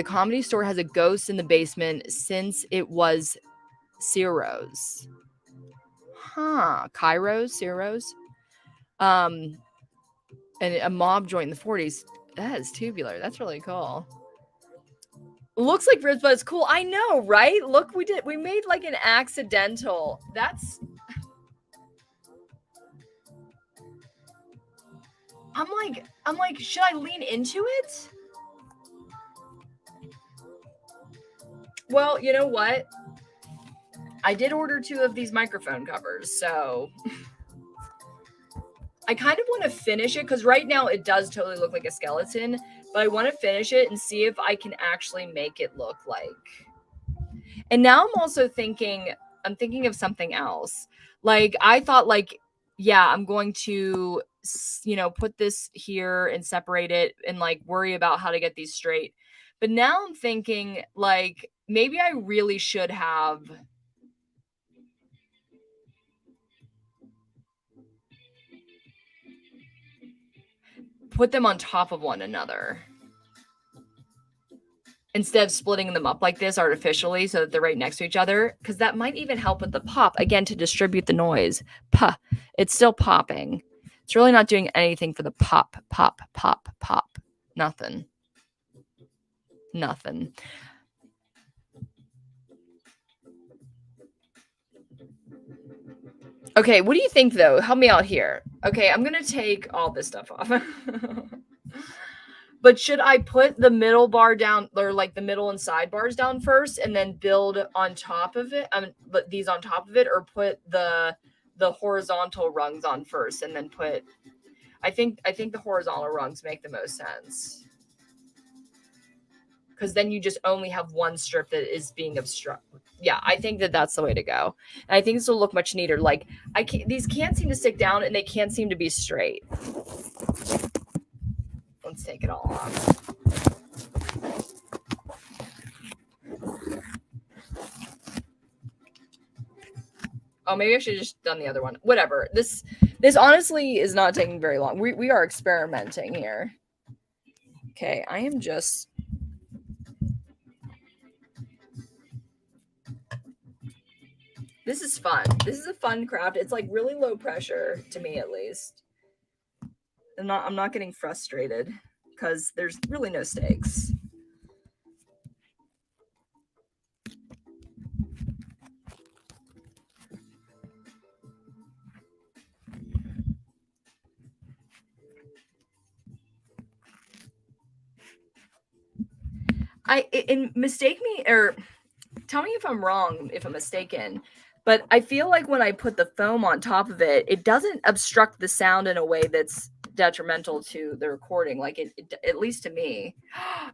Speaker 1: Comedy Store has a ghost in the basement since it was Ciro's. Huh. Ciro's. And a mob joined in the 40s. That is tubular. That's really cool. Looks like ribs, but it's cool. I know, right? Look, we made like an accidental. I'm like, should I lean into it? Well, you know what? I did order 2 of these microphone covers, so I kind of want to finish it because right now it does totally look like a skeleton, but I want to finish it and see if I can actually make it look like. And now I'm also thinking of something else. Like I thought like, yeah, I'm going to, put this here and separate it and like worry about how to get these straight. But now I'm thinking like, maybe I really should have put them on top of one another instead of splitting them up like this artificially so that they're right next to each other, because that might even help with the pop, again, to distribute the noise. Puh, it's still popping. It's really not doing anything for the pop. Nothing. Okay, what do you think though? Help me out here. Okay, I'm gonna take all this stuff off. But should I put the middle bar down, or like the middle and sidebars down first, and then build on top of it? But these on top of it, or put the horizontal rungs on first, and then put. I think the horizontal rungs make the most sense, because then you just only have one strip that is being obstructed. Yeah, I think that that's the way to go, and I think this will look much neater. Like these can't seem to stick down, and they can't seem to be straight. Let's take it all off. Oh, maybe I should have just done the other one. Whatever. This honestly is not taking very long. We are experimenting here. Okay, I am just. This is fun. This is a fun craft. It's like really low pressure to me, at least. I'm not getting frustrated because there's really no stakes. And mistake me, or tell me if I'm wrong, if I'm mistaken, but I feel like when I put the foam on top of it, it doesn't obstruct the sound in a way that's detrimental to the recording. Like it at least to me.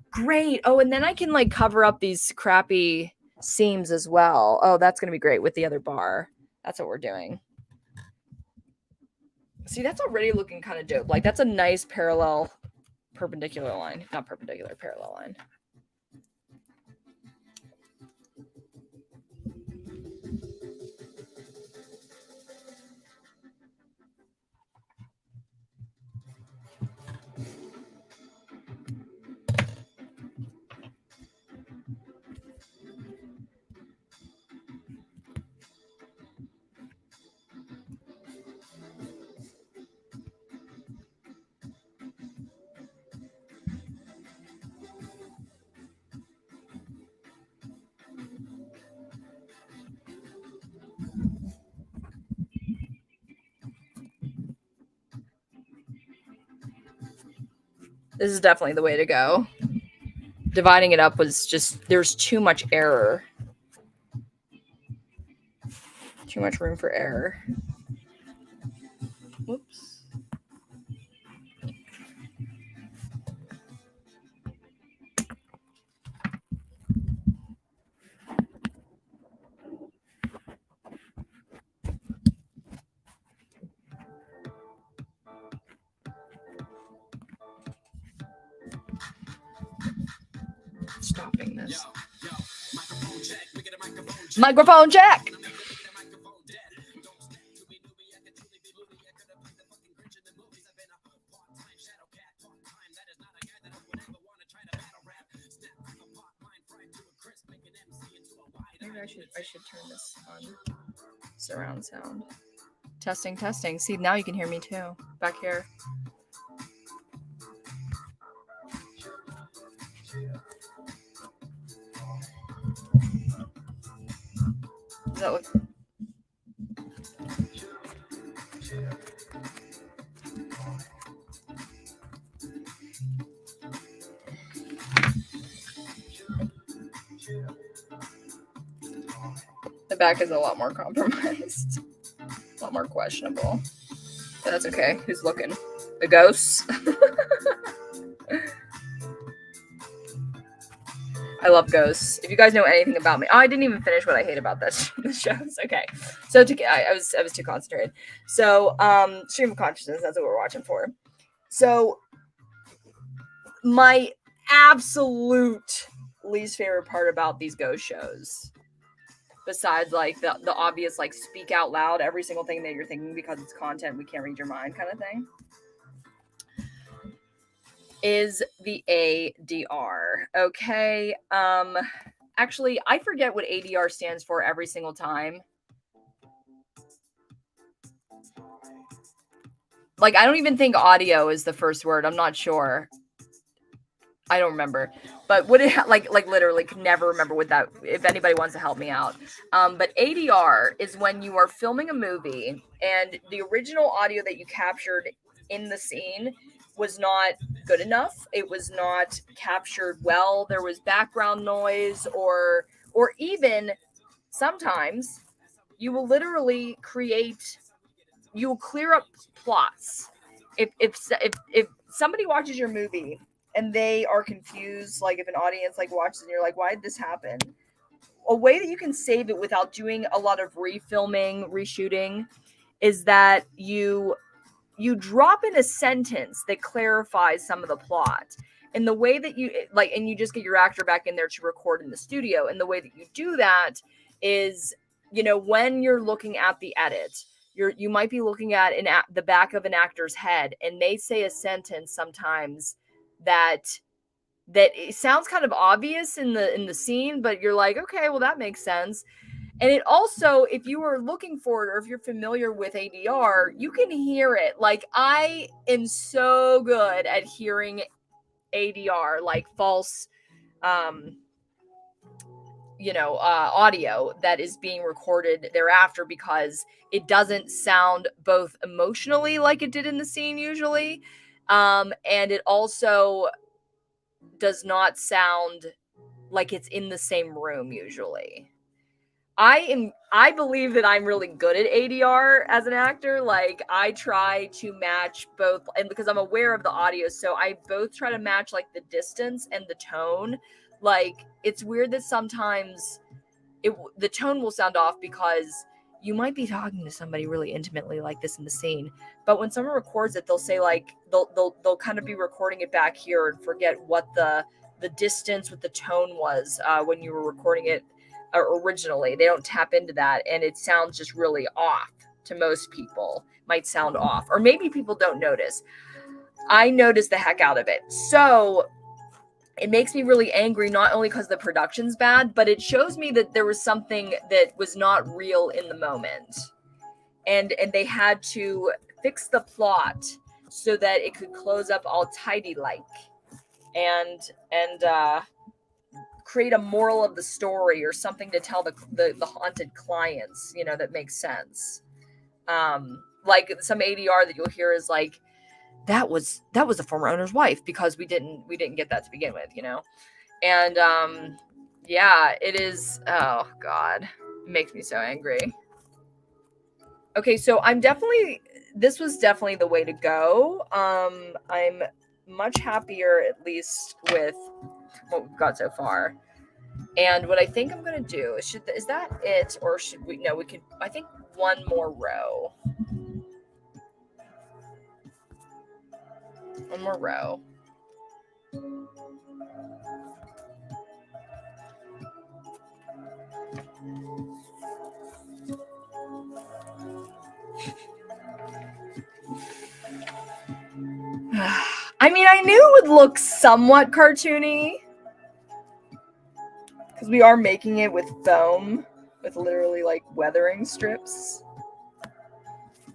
Speaker 1: Great. Oh, and then I can like cover up these crappy seams as well. Oh, that's going to be great with the other bar. That's what we're doing. See, that's already looking kind of dope. Like that's a nice parallel perpendicular line. Not perpendicular, parallel line. This is definitely the way to go. Dividing it up was just, there's too much error. Too much room for error. Whoops. Stopping this. Microphone check. Maybe I should turn this on surround sound. Testing, testing. See, now you can hear me too. Back here. Does that look? The back is a lot more compromised. A lot more questionable. But that's okay. Who's looking? The ghosts? I love ghosts. If you guys know anything about me, I didn't even finish what I hate about this shows. Okay, so I was too concentrated. So stream of consciousness. That's what we're watching for. So my absolute least favorite part about these ghost shows, besides like the obvious like speak out loud every single thing that you're thinking because it's content, we can't read your mind kind of thing, is the ADR. Okay. Actually, I forget what ADR stands for every single time. Like, I don't even think audio is the first word. I'm not sure. I don't remember, but what it like literally could never remember what that. If anybody wants to help me out, but ADR is when you are filming a movie and the original audio that you captured in the scene was not good enough. It was not captured well. There was background noise, or even sometimes you will literally create. You will clear up plots. If somebody watches your movie and they are confused, like if an audience like watches and you're like, why did this happen? A way that you can save it without doing a lot of refilming, reshooting, is that you drop in a sentence that clarifies some of the plot. And the way that you like, and you just get your actor back in there to record in the studio. And the way that you do that is, when you're looking at the edit, you might be looking at the back of an actor's head, and they say a sentence sometimes that it sounds kind of obvious in the scene, but you're like, okay, well, that makes sense. And it also, if you are looking for it or if you're familiar with ADR, you can hear it. Like, I am so good at hearing ADR, like false, audio that is being recorded thereafter, because it doesn't sound both emotionally like it did in the scene usually. And it also does not sound like it's in the same room usually. I believe that I'm really good at ADR as an actor. Like, I try to match both, and because I'm aware of the audio, so I both try to match like the distance and the tone. Like, it's weird that sometimes the tone will sound off because you might be talking to somebody really intimately like this in the scene, but when someone records it, they'll say like they'll kind of be recording it back here and forget what the distance with the tone was when you were recording it originally. They don't tap into that, and it sounds just really off. To most people might sound off, or maybe people don't notice. I notice the heck out of it. So it makes me really angry, not only because the production's bad, but it shows me that there was something that was not real in the moment. And they had to fix the plot so that it could close up all tidy like, and create a moral of the story or something to tell the haunted clients, that makes sense. Like some ADR that you'll hear is like, that was the former owner's wife, because we didn't get that to begin with, and yeah, it is. Oh god, it makes me so angry. Okay, so this was definitely the way to go. I'm much happier, at least with what we've got so far. And what I think I'm gonna do is that it, or should we? No, we could. I think one more row. One more row. I mean, I knew it would look somewhat cartoony, because we are making it with foam, with literally like weathering strips.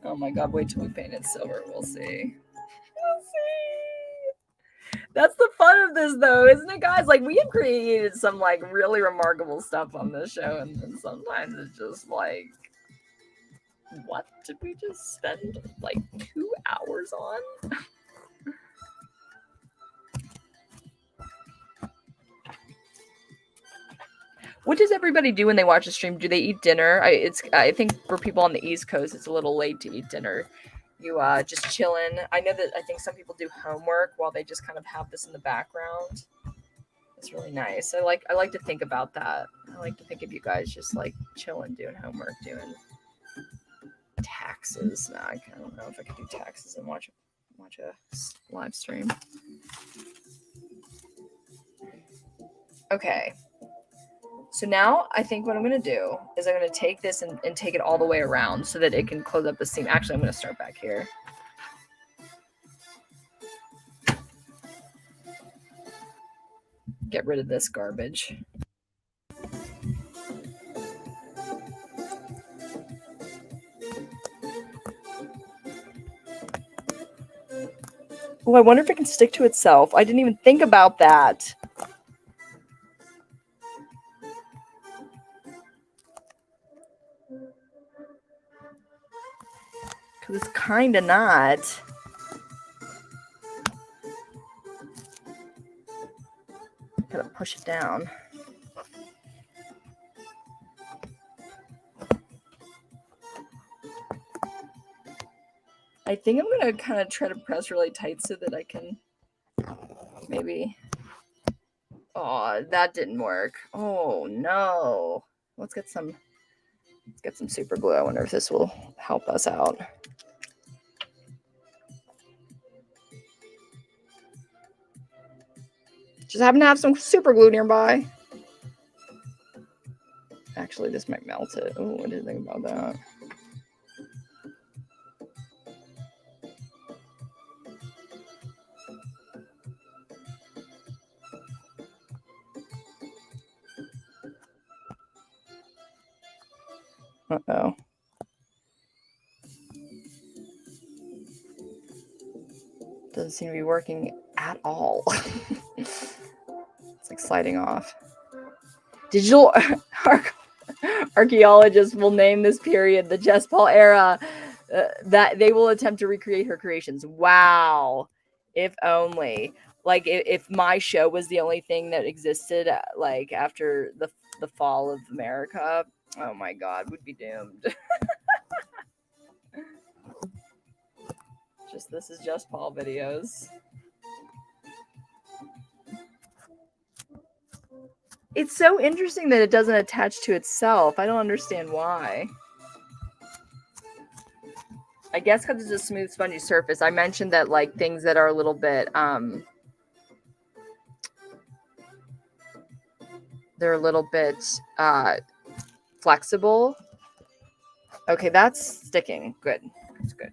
Speaker 1: Oh my god, wait till we paint it silver. We'll see. We'll see. That's the fun of this, though, isn't it, guys? Like, we have created some like really remarkable stuff on this show, and then sometimes it's just like, what did we just spend like 2 hours on? What does everybody do when they watch a stream? Do they eat dinner? I think for people on the East Coast, it's a little late to eat dinner. You just chilling. I know that I think some people do homework while they just kind of have this in the background. It's really nice. I like to think about that. I like to think of you guys just like chilling, doing homework, doing taxes. No, I don't know if I could do taxes and watch a live stream. Okay. So now I think what I'm going to do is I'm going to take this and take it all the way around so that it can close up the seam. Actually, I'm going to start back here. Get rid of this garbage. Oh, I wonder if it can stick to itself. I didn't even think about that. Because it's kind of not. Gotta push it down. I think I'm gonna kind of try to press really tight so that I can maybe. Oh, that didn't work. Oh no. Let's get some super glue. I wonder if this will help us out. Just happen to have some super glue nearby. Actually, this might melt it. Oh, what do you think about that? Uh-oh. Doesn't seem to be working at all. It's like sliding off. Digital archaeologists will name this period the Jess Paul era. That they will attempt to recreate her creations. Wow. If only. Like if my show was the only thing that existed like after the fall of America, oh my God, we'd be doomed. This is just Paul videos. It's so interesting that it doesn't attach to itself. I don't understand why. I guess because it's a smooth, spongy surface. I mentioned that like things that are a little bit they're a little bit flexible. Okay, that's sticking. Good. That's good.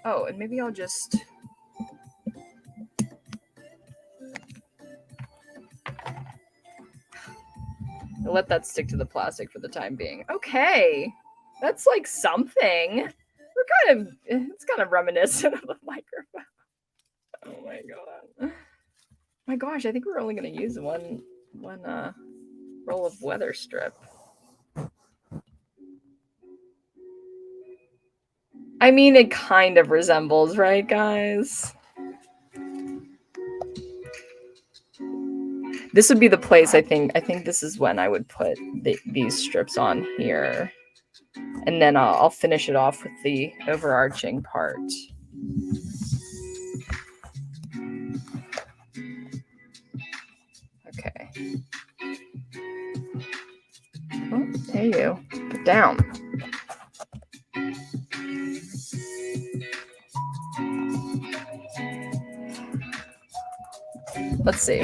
Speaker 1: Oh, and maybe I'll just I'll let that stick to the plastic for the time being. Okay. That's like something. It's kind of reminiscent of a microphone. Oh my God. My gosh, I think we're only going to use one roll of weather strip. I mean, it kind of resembles, right, guys? This would be the place, I think. I think this is when I would put these strips on here. And then I'll finish it off with the overarching part. Okay. Oh, there you put down. Let's see.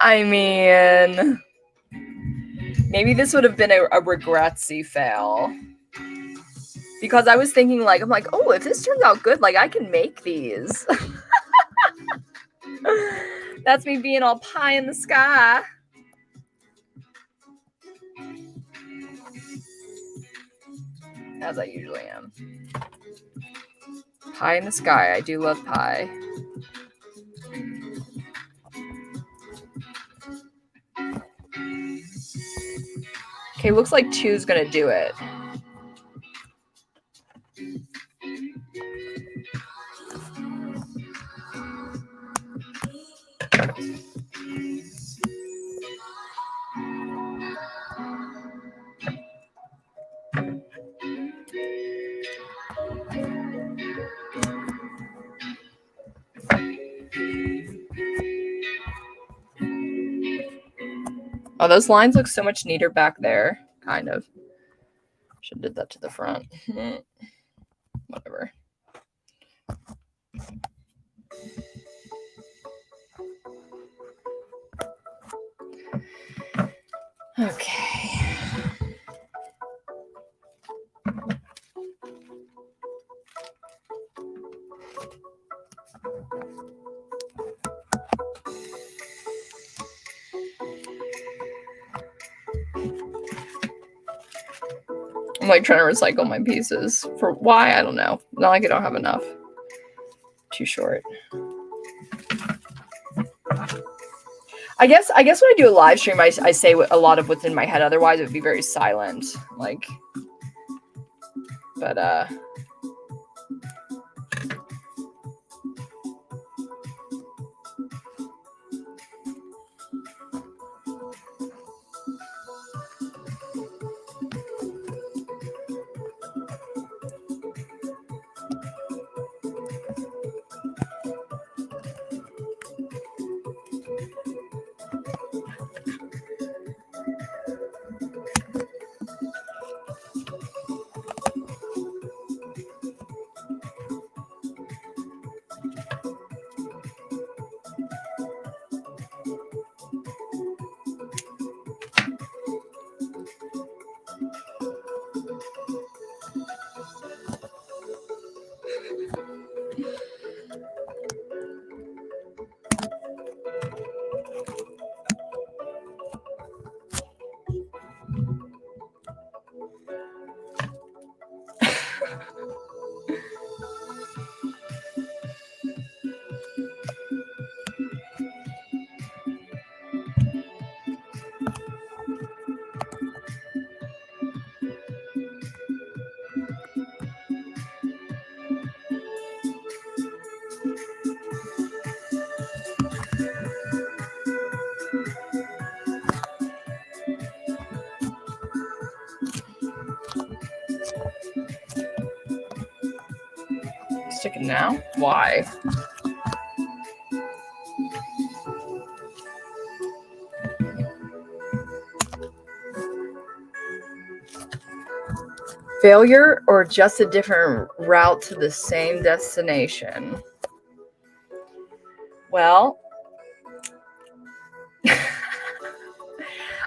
Speaker 1: I mean, maybe this would have been a regretsy fail. Because I was thinking, like, I'm like, oh, if this turns out good, like, I can make these. That's me being all pie in the sky. As I usually am. Pie in the sky. I do love pie. Okay, looks like 2's gonna do it. Oh, those lines look so much neater back there. Kind of. Should have did that to the front. Whatever. Okay. I'm like trying to recycle my pieces. For why? I don't know. Not like I don't have enough. Too short. I guess when I do a live stream, I say a lot of what's in my head. Otherwise, it would be very silent. Like, but stick it now. Why? Failure or just a different route to the same destination? Well,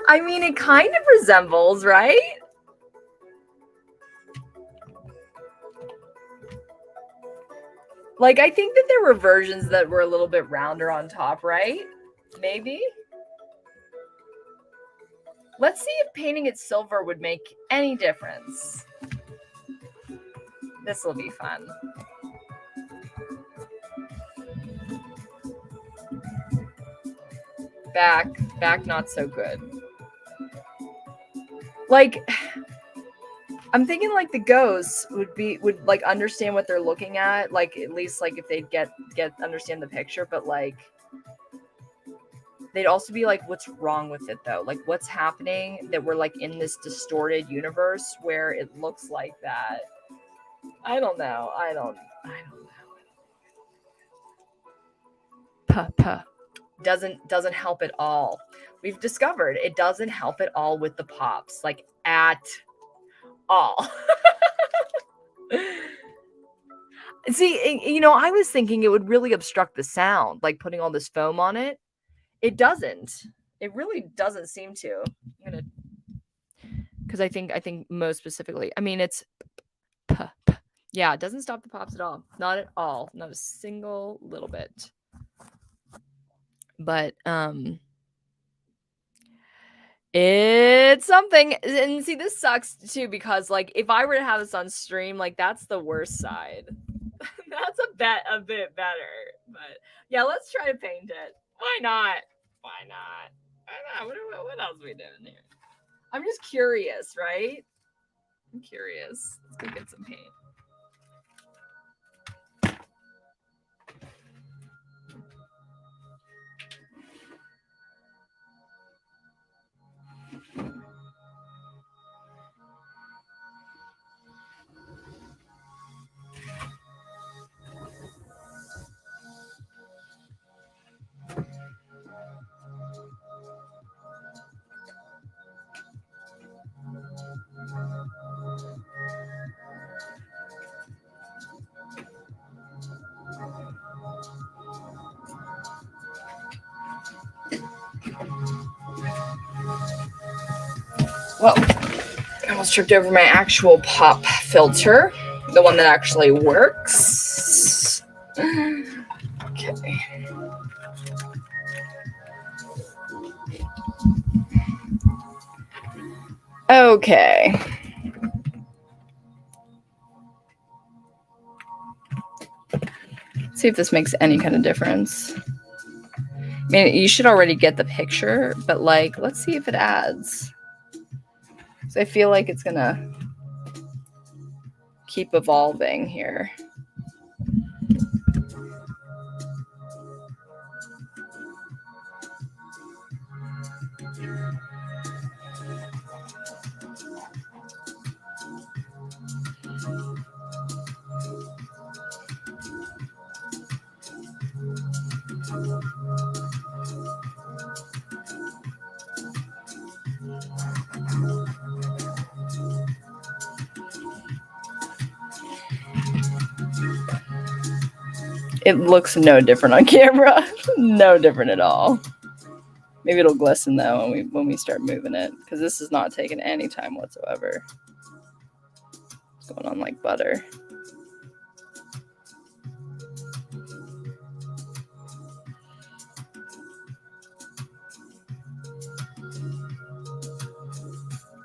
Speaker 1: I mean, it kind of resembles, right? Like, I think that there were versions that were a little bit rounder on top, right? Maybe. Let's see if painting it silver would make any difference. This will be fun. Back not so good. Like, I'm thinking like the ghosts would like understand what they're looking at, like at least like if they'd get understand the picture, but like they'd also be like, what's wrong with it though? Like what's happening that we're like in this distorted universe where it looks like that? I don't know. Puh. Doesn't help at all. We've discovered it doesn't help at all with the pops, like at all. See, you know, I was thinking it would really obstruct the sound, like putting all this foam on it. It doesn't. It really doesn't seem to. I'm gonna, because I think most specifically, I mean, it's yeah, it doesn't stop the pops at all. Not at all. Not a single little bit. But it's something. And see, this sucks too, because like if I were to have this on stream, like that's the worst side. That's a bit better. But yeah, let's try to paint it. Why not? What else are we doing here? I'm just curious, right? I'm curious. Let's go get some paint. Well, I almost tripped over my actual pop filter, the one that actually works. Okay. Okay. See if this makes any kind of difference. I mean, you should already get the picture, but like, let's see if it adds. So I feel like it's gonna keep evolving here. It looks no different on camera. No different at all. Maybe it'll glisten though when we start moving it, because this is not taking any time whatsoever. It's going on like butter.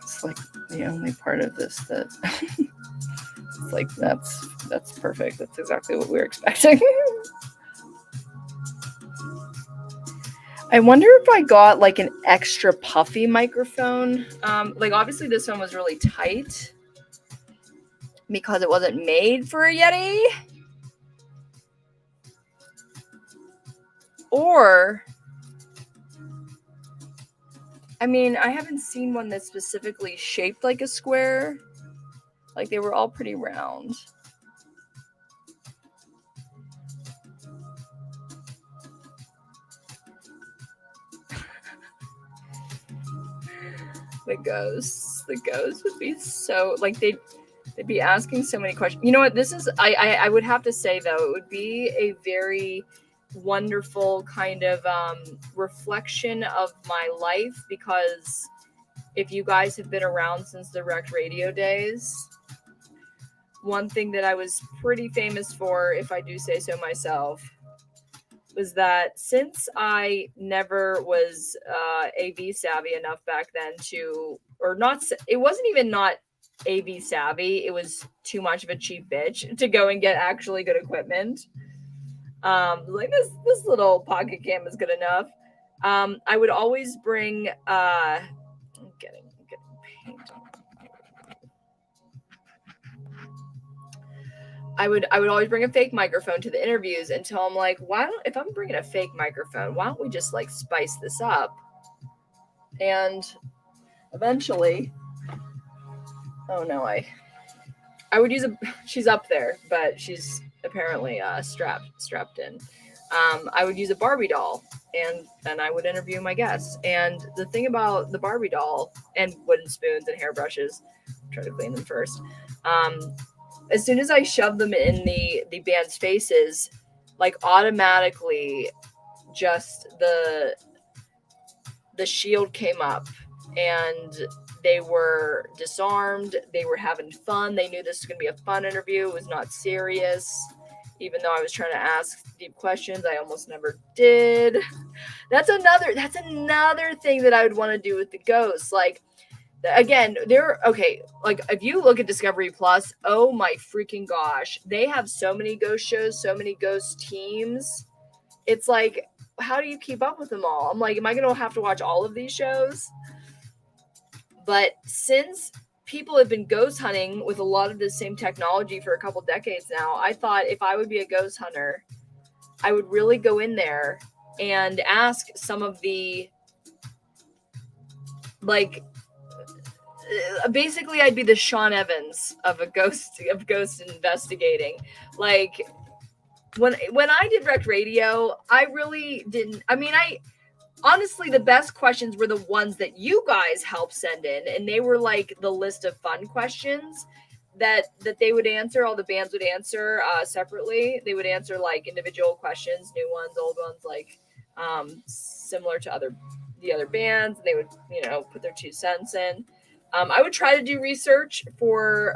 Speaker 1: It's like the only part of this that it's like that's perfect. That's exactly what we were expecting. I wonder if I got like an extra puffy microphone. Like obviously this one was really tight because it wasn't made for a Yeti. Or, I mean, I haven't seen one that's specifically shaped like a square. Like they were all pretty round. The ghosts would be so like they'd be asking so many questions. You know what? This is I would have to say though, it would be a very wonderful kind of reflection of my life, because if you guys have been around since the Rec Radio days, one thing that I was pretty famous for, if I do say so myself, was that since I never was AV savvy enough back then to, or not, it wasn't even not AV savvy, it was too much of a cheap bitch to go and get actually good equipment. Like this little pocket cam is good enough. I would always bring I'm getting paint on. I would always bring a fake microphone to the interviews until I'm like, if I'm bringing a fake microphone, why don't we just like spice this up? And eventually, oh no, I would use she's up there, but she's apparently strapped in. I would use a Barbie doll, and then I would interview my guests. And the thing about the Barbie doll and wooden spoons and hairbrushes, try to clean them first. As soon as I shoved them in the band's faces, like automatically just the shield came up and they were disarmed. They were having fun. They knew this was going to be a fun interview. It was not serious. Even though I was trying to ask deep questions, I almost never did. That's another thing that I would want to do with the ghosts. Like, again, like if you look at Discovery Plus, oh my freaking gosh, they have so many ghost shows, so many ghost teams. It's like, how do you keep up with them all? I'm like, am I going to have to watch all of these shows? But since people have been ghost hunting with a lot of the same technology for a couple decades now, I thought if I would be a ghost hunter, I would really go in there and ask some of the, like, basically I'd be the Sean Evans of ghost investigating. Like when I did Rec Radio, I really didn't, honestly, the best questions were the ones that you guys helped send in, and they were like the list of fun questions that they would answer. All the bands would answer separately. They would answer like individual questions, new ones, old ones, like similar to the other bands. They would, put their 2 cents in. I would try to do research for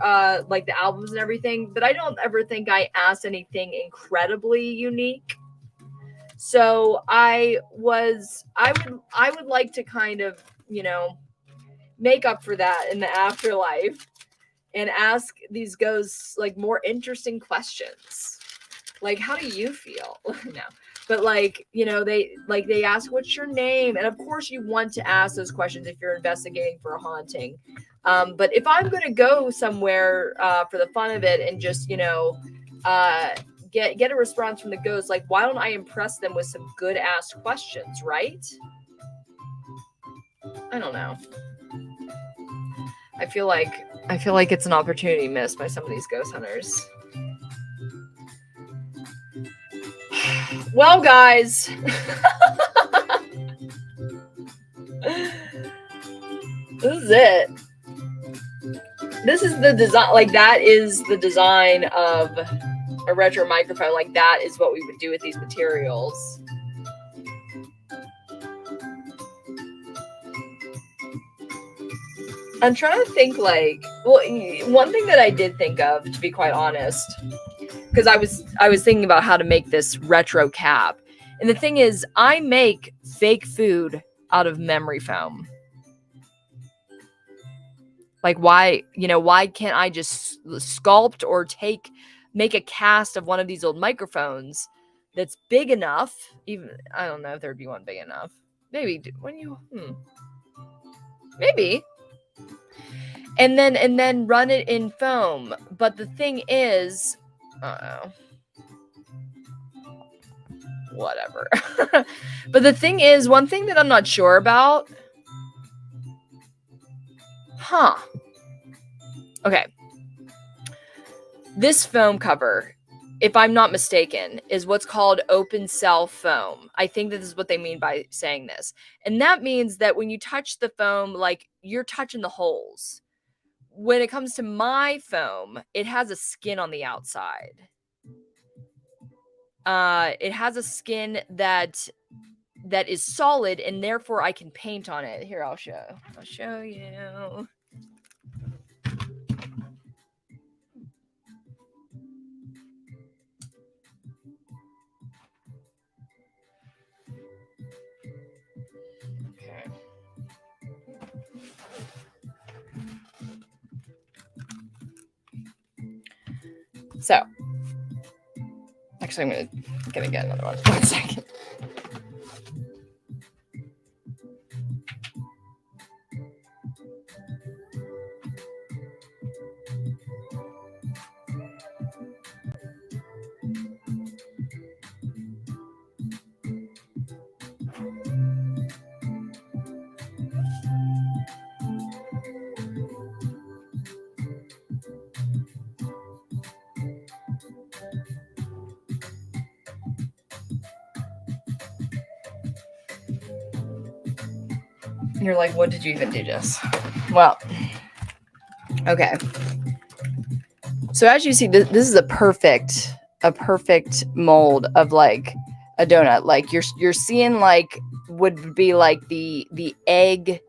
Speaker 1: like the albums and everything, but I don't ever think I asked anything incredibly unique. So I would like to kind of, make up for that in the afterlife and ask these ghosts like more interesting questions. Like, how do you feel? No. But like, they ask, what's your name? And of course you want to ask those questions if you're investigating for a haunting. But if I'm going to go somewhere for the fun of it and just, get a response from the ghost, like, why don't I impress them with some good asked questions, right? I don't know. I feel like it's an opportunity missed by some of these ghost hunters. Well, guys, this is it. This is the design. Like, that is the design of a retro microphone. Like, that is what we would do with these materials. I'm trying to think, like, well, one thing that I did think of, to be quite honest, because I was thinking about how to make this retro cap. And the thing is, I make fake food out of memory foam. Like, why can't I just sculpt or make a cast of one of these old microphones that's big enough? Even, I don't know if there'd be one big enough. Maybe maybe. And then run it in foam. But the thing is, whatever. But the thing is, one thing that I'm not sure about. Okay. This foam cover, if I'm not mistaken, is what's called open cell foam. I think that this is what they mean by saying this. And that means that when you touch the foam, like, you're touching the holes. When it comes to my foam, it has a skin on the outside. It has a skin that is solid, and therefore I can paint on it. Here, I'll show you. Okay. So, actually, I'm gonna get another one. 1 second. You're like, what did you even do, Jess? Well, okay. So as you see, this is a perfect mold of like a donut. Like, you're seeing, like, would be like the egg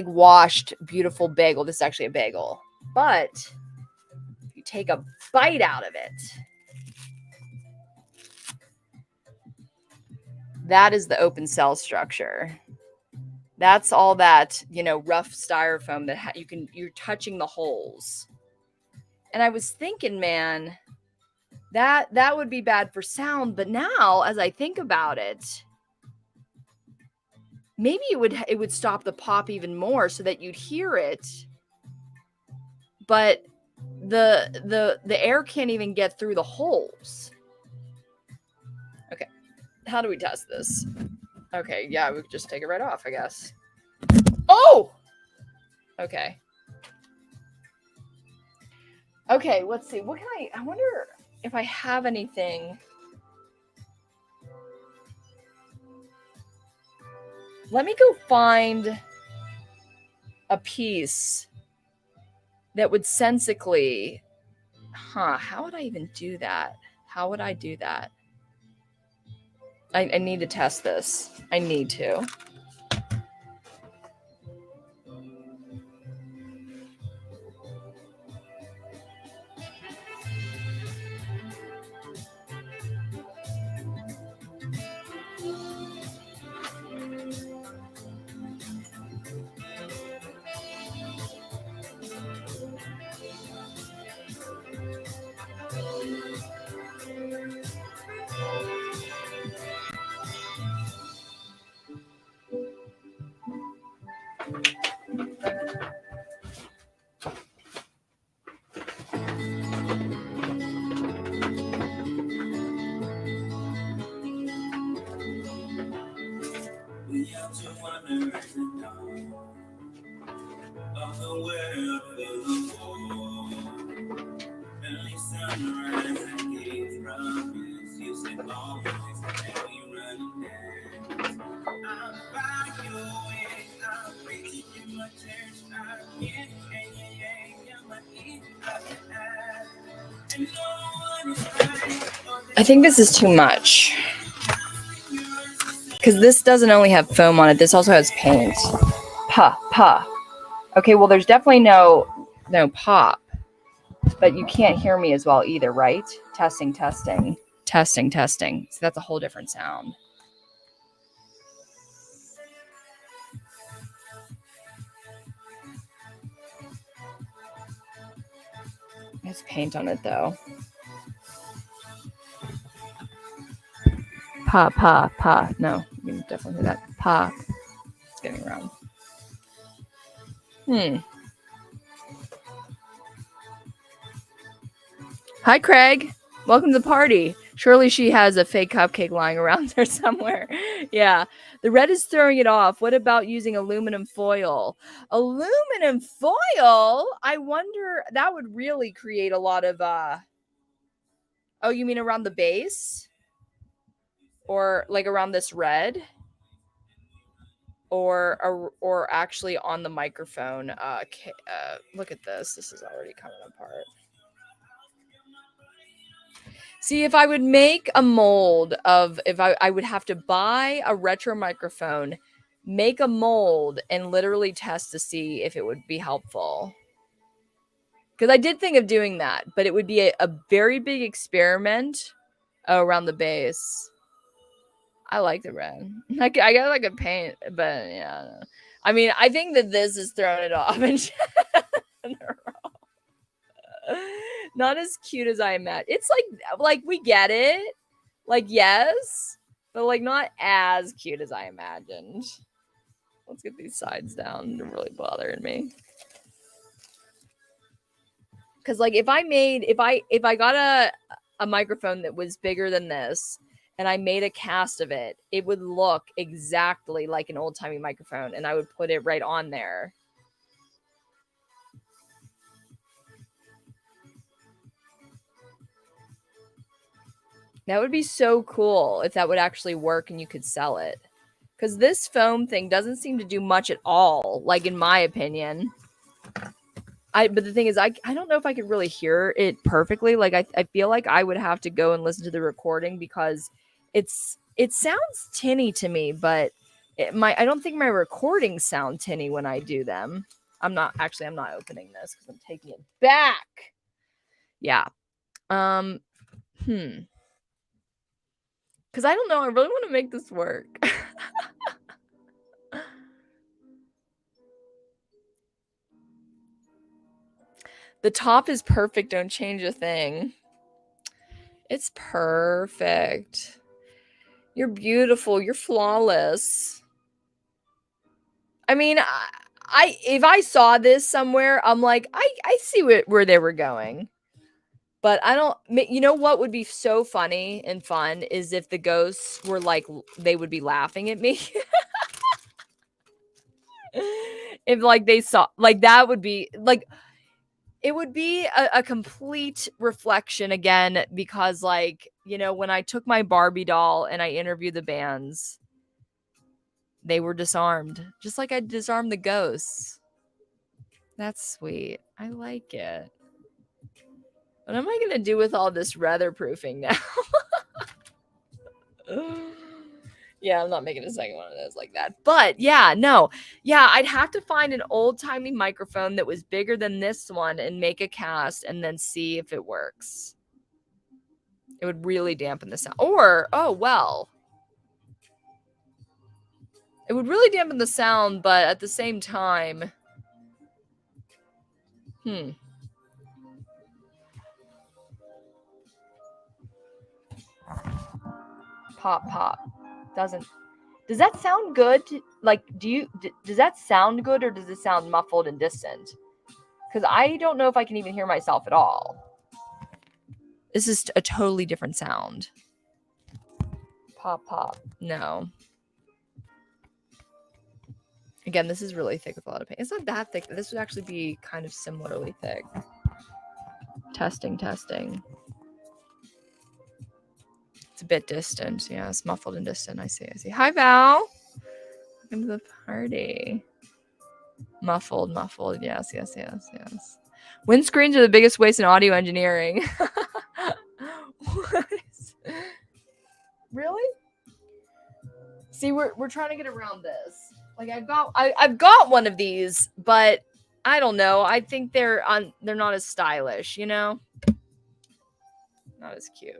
Speaker 1: washed beautiful bagel. This is actually a bagel, but if you take a bite out of it, that is the open cell structure. That's all that, rough styrofoam that you're touching the holes. And I was thinking, man, that would be bad for sound. But now, as I think about it, maybe it would stop the pop even more so that you'd hear it. But the air can't even get through the holes. Okay. How do we test this? Okay, yeah, we could just take it right off, I guess. Oh! Okay. Okay, let's see. What can I wonder if I have anything. Let me go find a piece that would sensically. How would I even do that? How would I do that? I need to test this. I need to. I think this is too much. Because this doesn't only have foam on it, this also has paint. Pa. Okay, well, there's definitely no pop. But you can't hear me as well either, right? Testing. So that's a whole different sound. There's paint on it, though. Pa. No, you can definitely hear that. Pa. It's getting around. Hi, Craig. Welcome to the party. Surely she has a fake cupcake lying around there somewhere. Yeah. The red is throwing it off. What about using aluminum foil? Aluminum foil? I wonder, that would really create a lot of oh, you mean around the base? Or like around this red? Or actually on the microphone. Look at this. This is already coming apart. See, if I would make a mold of, if I would have to buy a retro microphone, make a mold, and literally test to see if it would be helpful. Because I did think of doing that, but it would be a very big experiment around the base. I like the red. I got like a paint, but yeah. I mean, I think that this is throwing it off in general. Not as cute as I imagined. It's like we get it. Like, yes, but like not as cute as I imagined. Let's get these sides down. They're really bothering me. Cause like if I got a microphone that was bigger than this and I made a cast of it, it would look exactly like an old-timey microphone, and I would put it right on there. That would be so cool if that would actually work and you could sell it. Because this foam thing doesn't seem to do much at all, like in my opinion. But the thing is, I don't know if I could really hear it perfectly. Like I feel like I would have to go and listen to the recording because it sounds tinny to me, but I don't think my recordings sound tinny when I do them. I'm not opening this because I'm taking it back. Yeah. Because I don't know. I really want to make this work. The top is perfect. Don't change a thing. It's perfect. You're beautiful. You're flawless. I mean, if I saw this somewhere, I'm like, I see where they were going. But I don't, you know what would be so funny and fun is if the ghosts were like, they would be laughing at me. If like they saw, like that would be like, it would be a complete reflection again, because like, you know, when I took my Barbie doll and I interviewed the bands, they were disarmed, just like I disarmed the ghosts. That's sweet. I like it. What am I going to do with all this weatherproofing now? Yeah, I'm not making a second one of those like that. But yeah, no. Yeah, I'd have to find an old-timey microphone that was bigger than this one and make a cast and then see if it works. It would really dampen the sound. Or, oh, well. It would really dampen the sound, but at the same time... Pop. Does that sound good? Like, does that sound good, or does it sound muffled and distant? Because I don't know if I can even hear myself at all. This is a totally different sound. Pop. No. Again, this is really thick with a lot of paint. It's not that thick. This would actually be kind of similarly thick. Testing. It's a bit distant. Yeah, it's muffled and distant. I see. Hi, Val. Welcome to the party. Muffled. Yes. Windscreens are the biggest waste in audio engineering. What? Really? See, we're trying to get around this. Like I've got one of these, but I don't know. I think they're not as stylish, you know? Not as cute.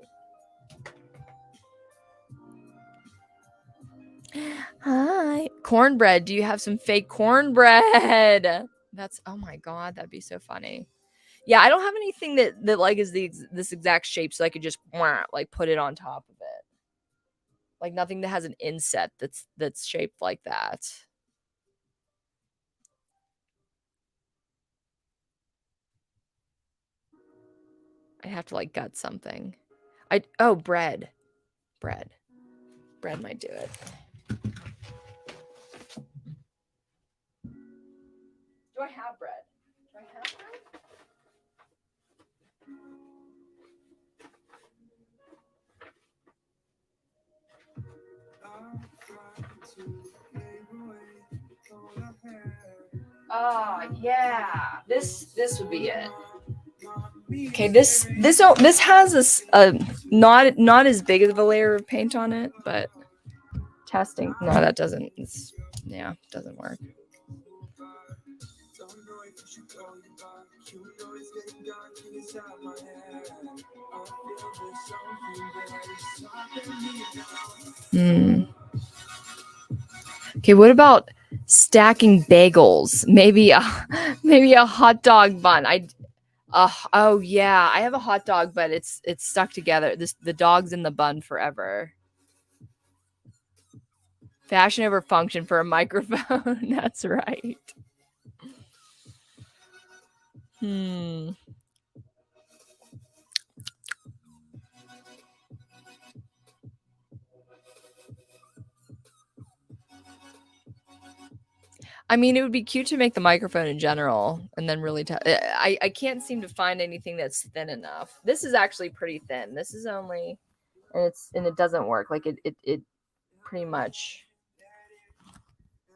Speaker 1: Hi. Cornbread. Do you have some fake cornbread? That's, oh my God, that'd be so funny. Yeah, I don't have anything that like is this exact shape, so I could just like put it on top of it. Like nothing that has an inset that's shaped like that. I'd have to like gut something. Bread. Bread might do it. Do I have bread? Yeah. This would be it. Okay, this has not as big of a layer of paint on it, but testing. No, that doesn't. Doesn't work. Okay, what about stacking bagels? Maybe a hot dog bun. Oh yeah, I have a hot dog, but it's stuck together. The dog's in the bun forever. Fashion over function for a microphone. That's right. I mean, it would be cute to make the microphone in general, and then really. I can't seem to find anything that's thin enough. This is actually pretty thin. This is only, and it doesn't work. Like it pretty much.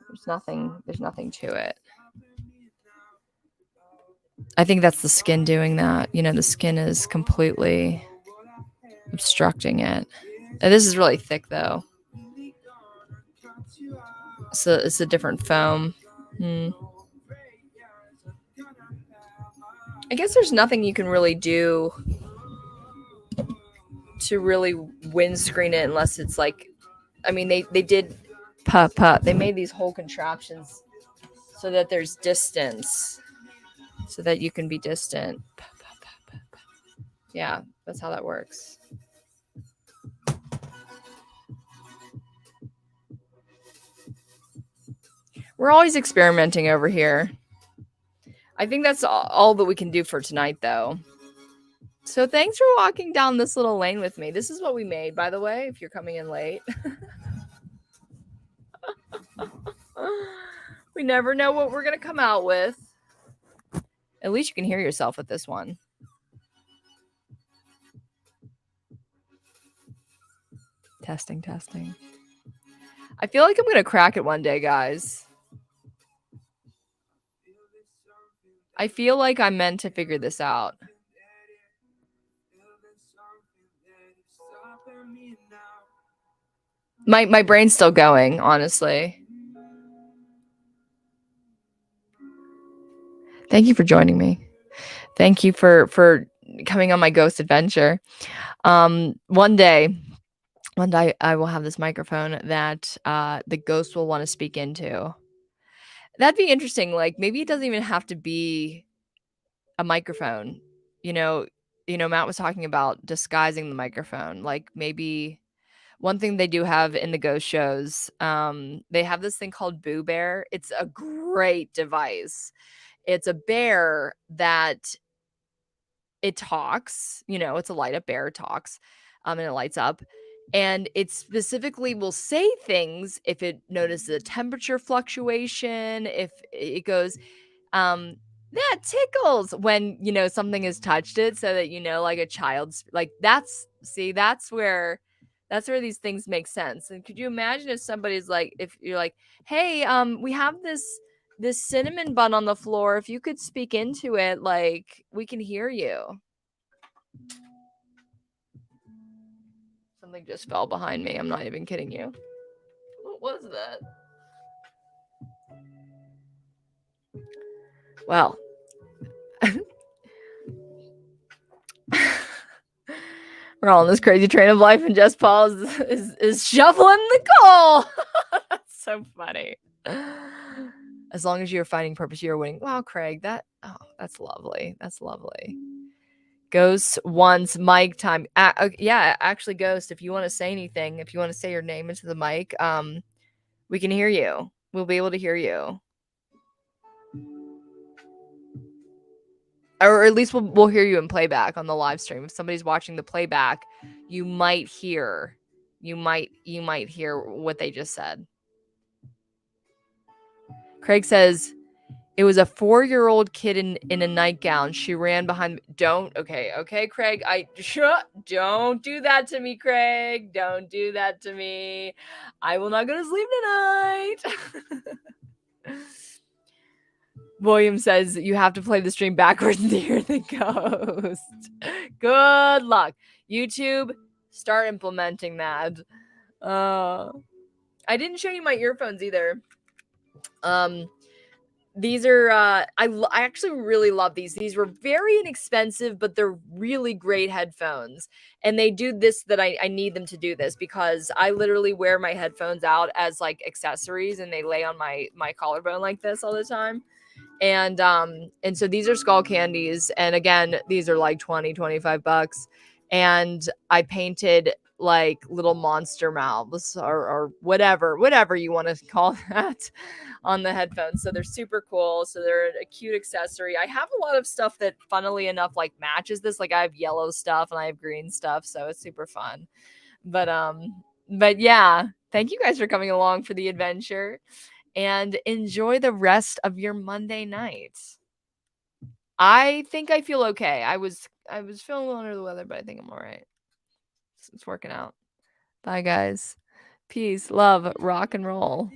Speaker 1: There's nothing to it. I think that's the skin doing that. You know, the skin is completely obstructing it. And this is really thick though. So it's a different foam. I guess there's nothing you can really do to really windscreen it unless it's like, I mean, they did they made these whole contraptions so that there's distance, so that you can be distant. Yeah, that's how that works. We're always experimenting over here. I think that's all that we can do for tonight, though. So thanks for walking down this little lane with me. This is what we made, by the way, if you're coming in late. We never know what we're going to come out with. At least you can hear yourself with this one. Testing. I feel like I'm going to crack it one day, guys. I feel like I'm meant to figure this out. My brain's still going, honestly. Thank you for joining me. Thank you for coming on my ghost adventure. One day I will have this microphone that the ghost will want to speak into. That'd be interesting. Like maybe it doesn't even have to be a microphone. You know, Matt was talking about disguising the microphone. Like maybe one thing they do have in the ghost shows, they have this thing called Boo Bear. It's a great device. It's a bear that it talks, it's a light up bear, talks, and it lights up. And it specifically will say things if it notices a temperature fluctuation, if it goes, that tickles when, something has touched it, so that, like a child's like that's where these things make sense. And could you imagine if somebody's like, if you're like, hey, we have this cinnamon bun on the floor. If you could speak into it, like, we can hear you. Something just fell behind me. I'm not even kidding you. What was that? Well, we're all in this crazy train of life, and Jess Paul is shoveling the coal. That's so funny. As long as you're finding purpose, you're winning. Wow, Craig, that's lovely. That's lovely. Ghost once mic time. Yeah, actually, Ghost, if you want to say anything, if you want to say your name into the mic, we can hear you. We'll be able to hear you. Or at least we'll hear you in playback on the live stream. If somebody's watching the playback, you might hear what they just said. Craig says, it was a 4-year-old kid in a nightgown. She ran behind me. Okay, Craig. Don't do that to me, Craig. Don't do that to me. I will not go to sleep tonight. William says you have to play the stream backwards to hear the ghost. Good luck. YouTube, start implementing that. I didn't show you my earphones either. These are I actually really love these. These were very inexpensive, but they're really great headphones. And they do this that I need them to do this, because I literally wear my headphones out as like accessories, and they lay on my collarbone like this all the time. And so these are skull candies, and again, these are like $25, and I painted like little monster mouths or whatever you want to call that on the headphones. So they're super cool. So they're a cute accessory. I have a lot of stuff that, funnily enough, like matches this. Like I have yellow stuff and I have green stuff, so it's super fun. But yeah, thank you guys for coming along for the adventure, and enjoy the rest of your Monday night. I think I feel okay. I was feeling a little under the weather, but I think I'm all right. It's working out. Bye, guys. Peace, love, rock and roll.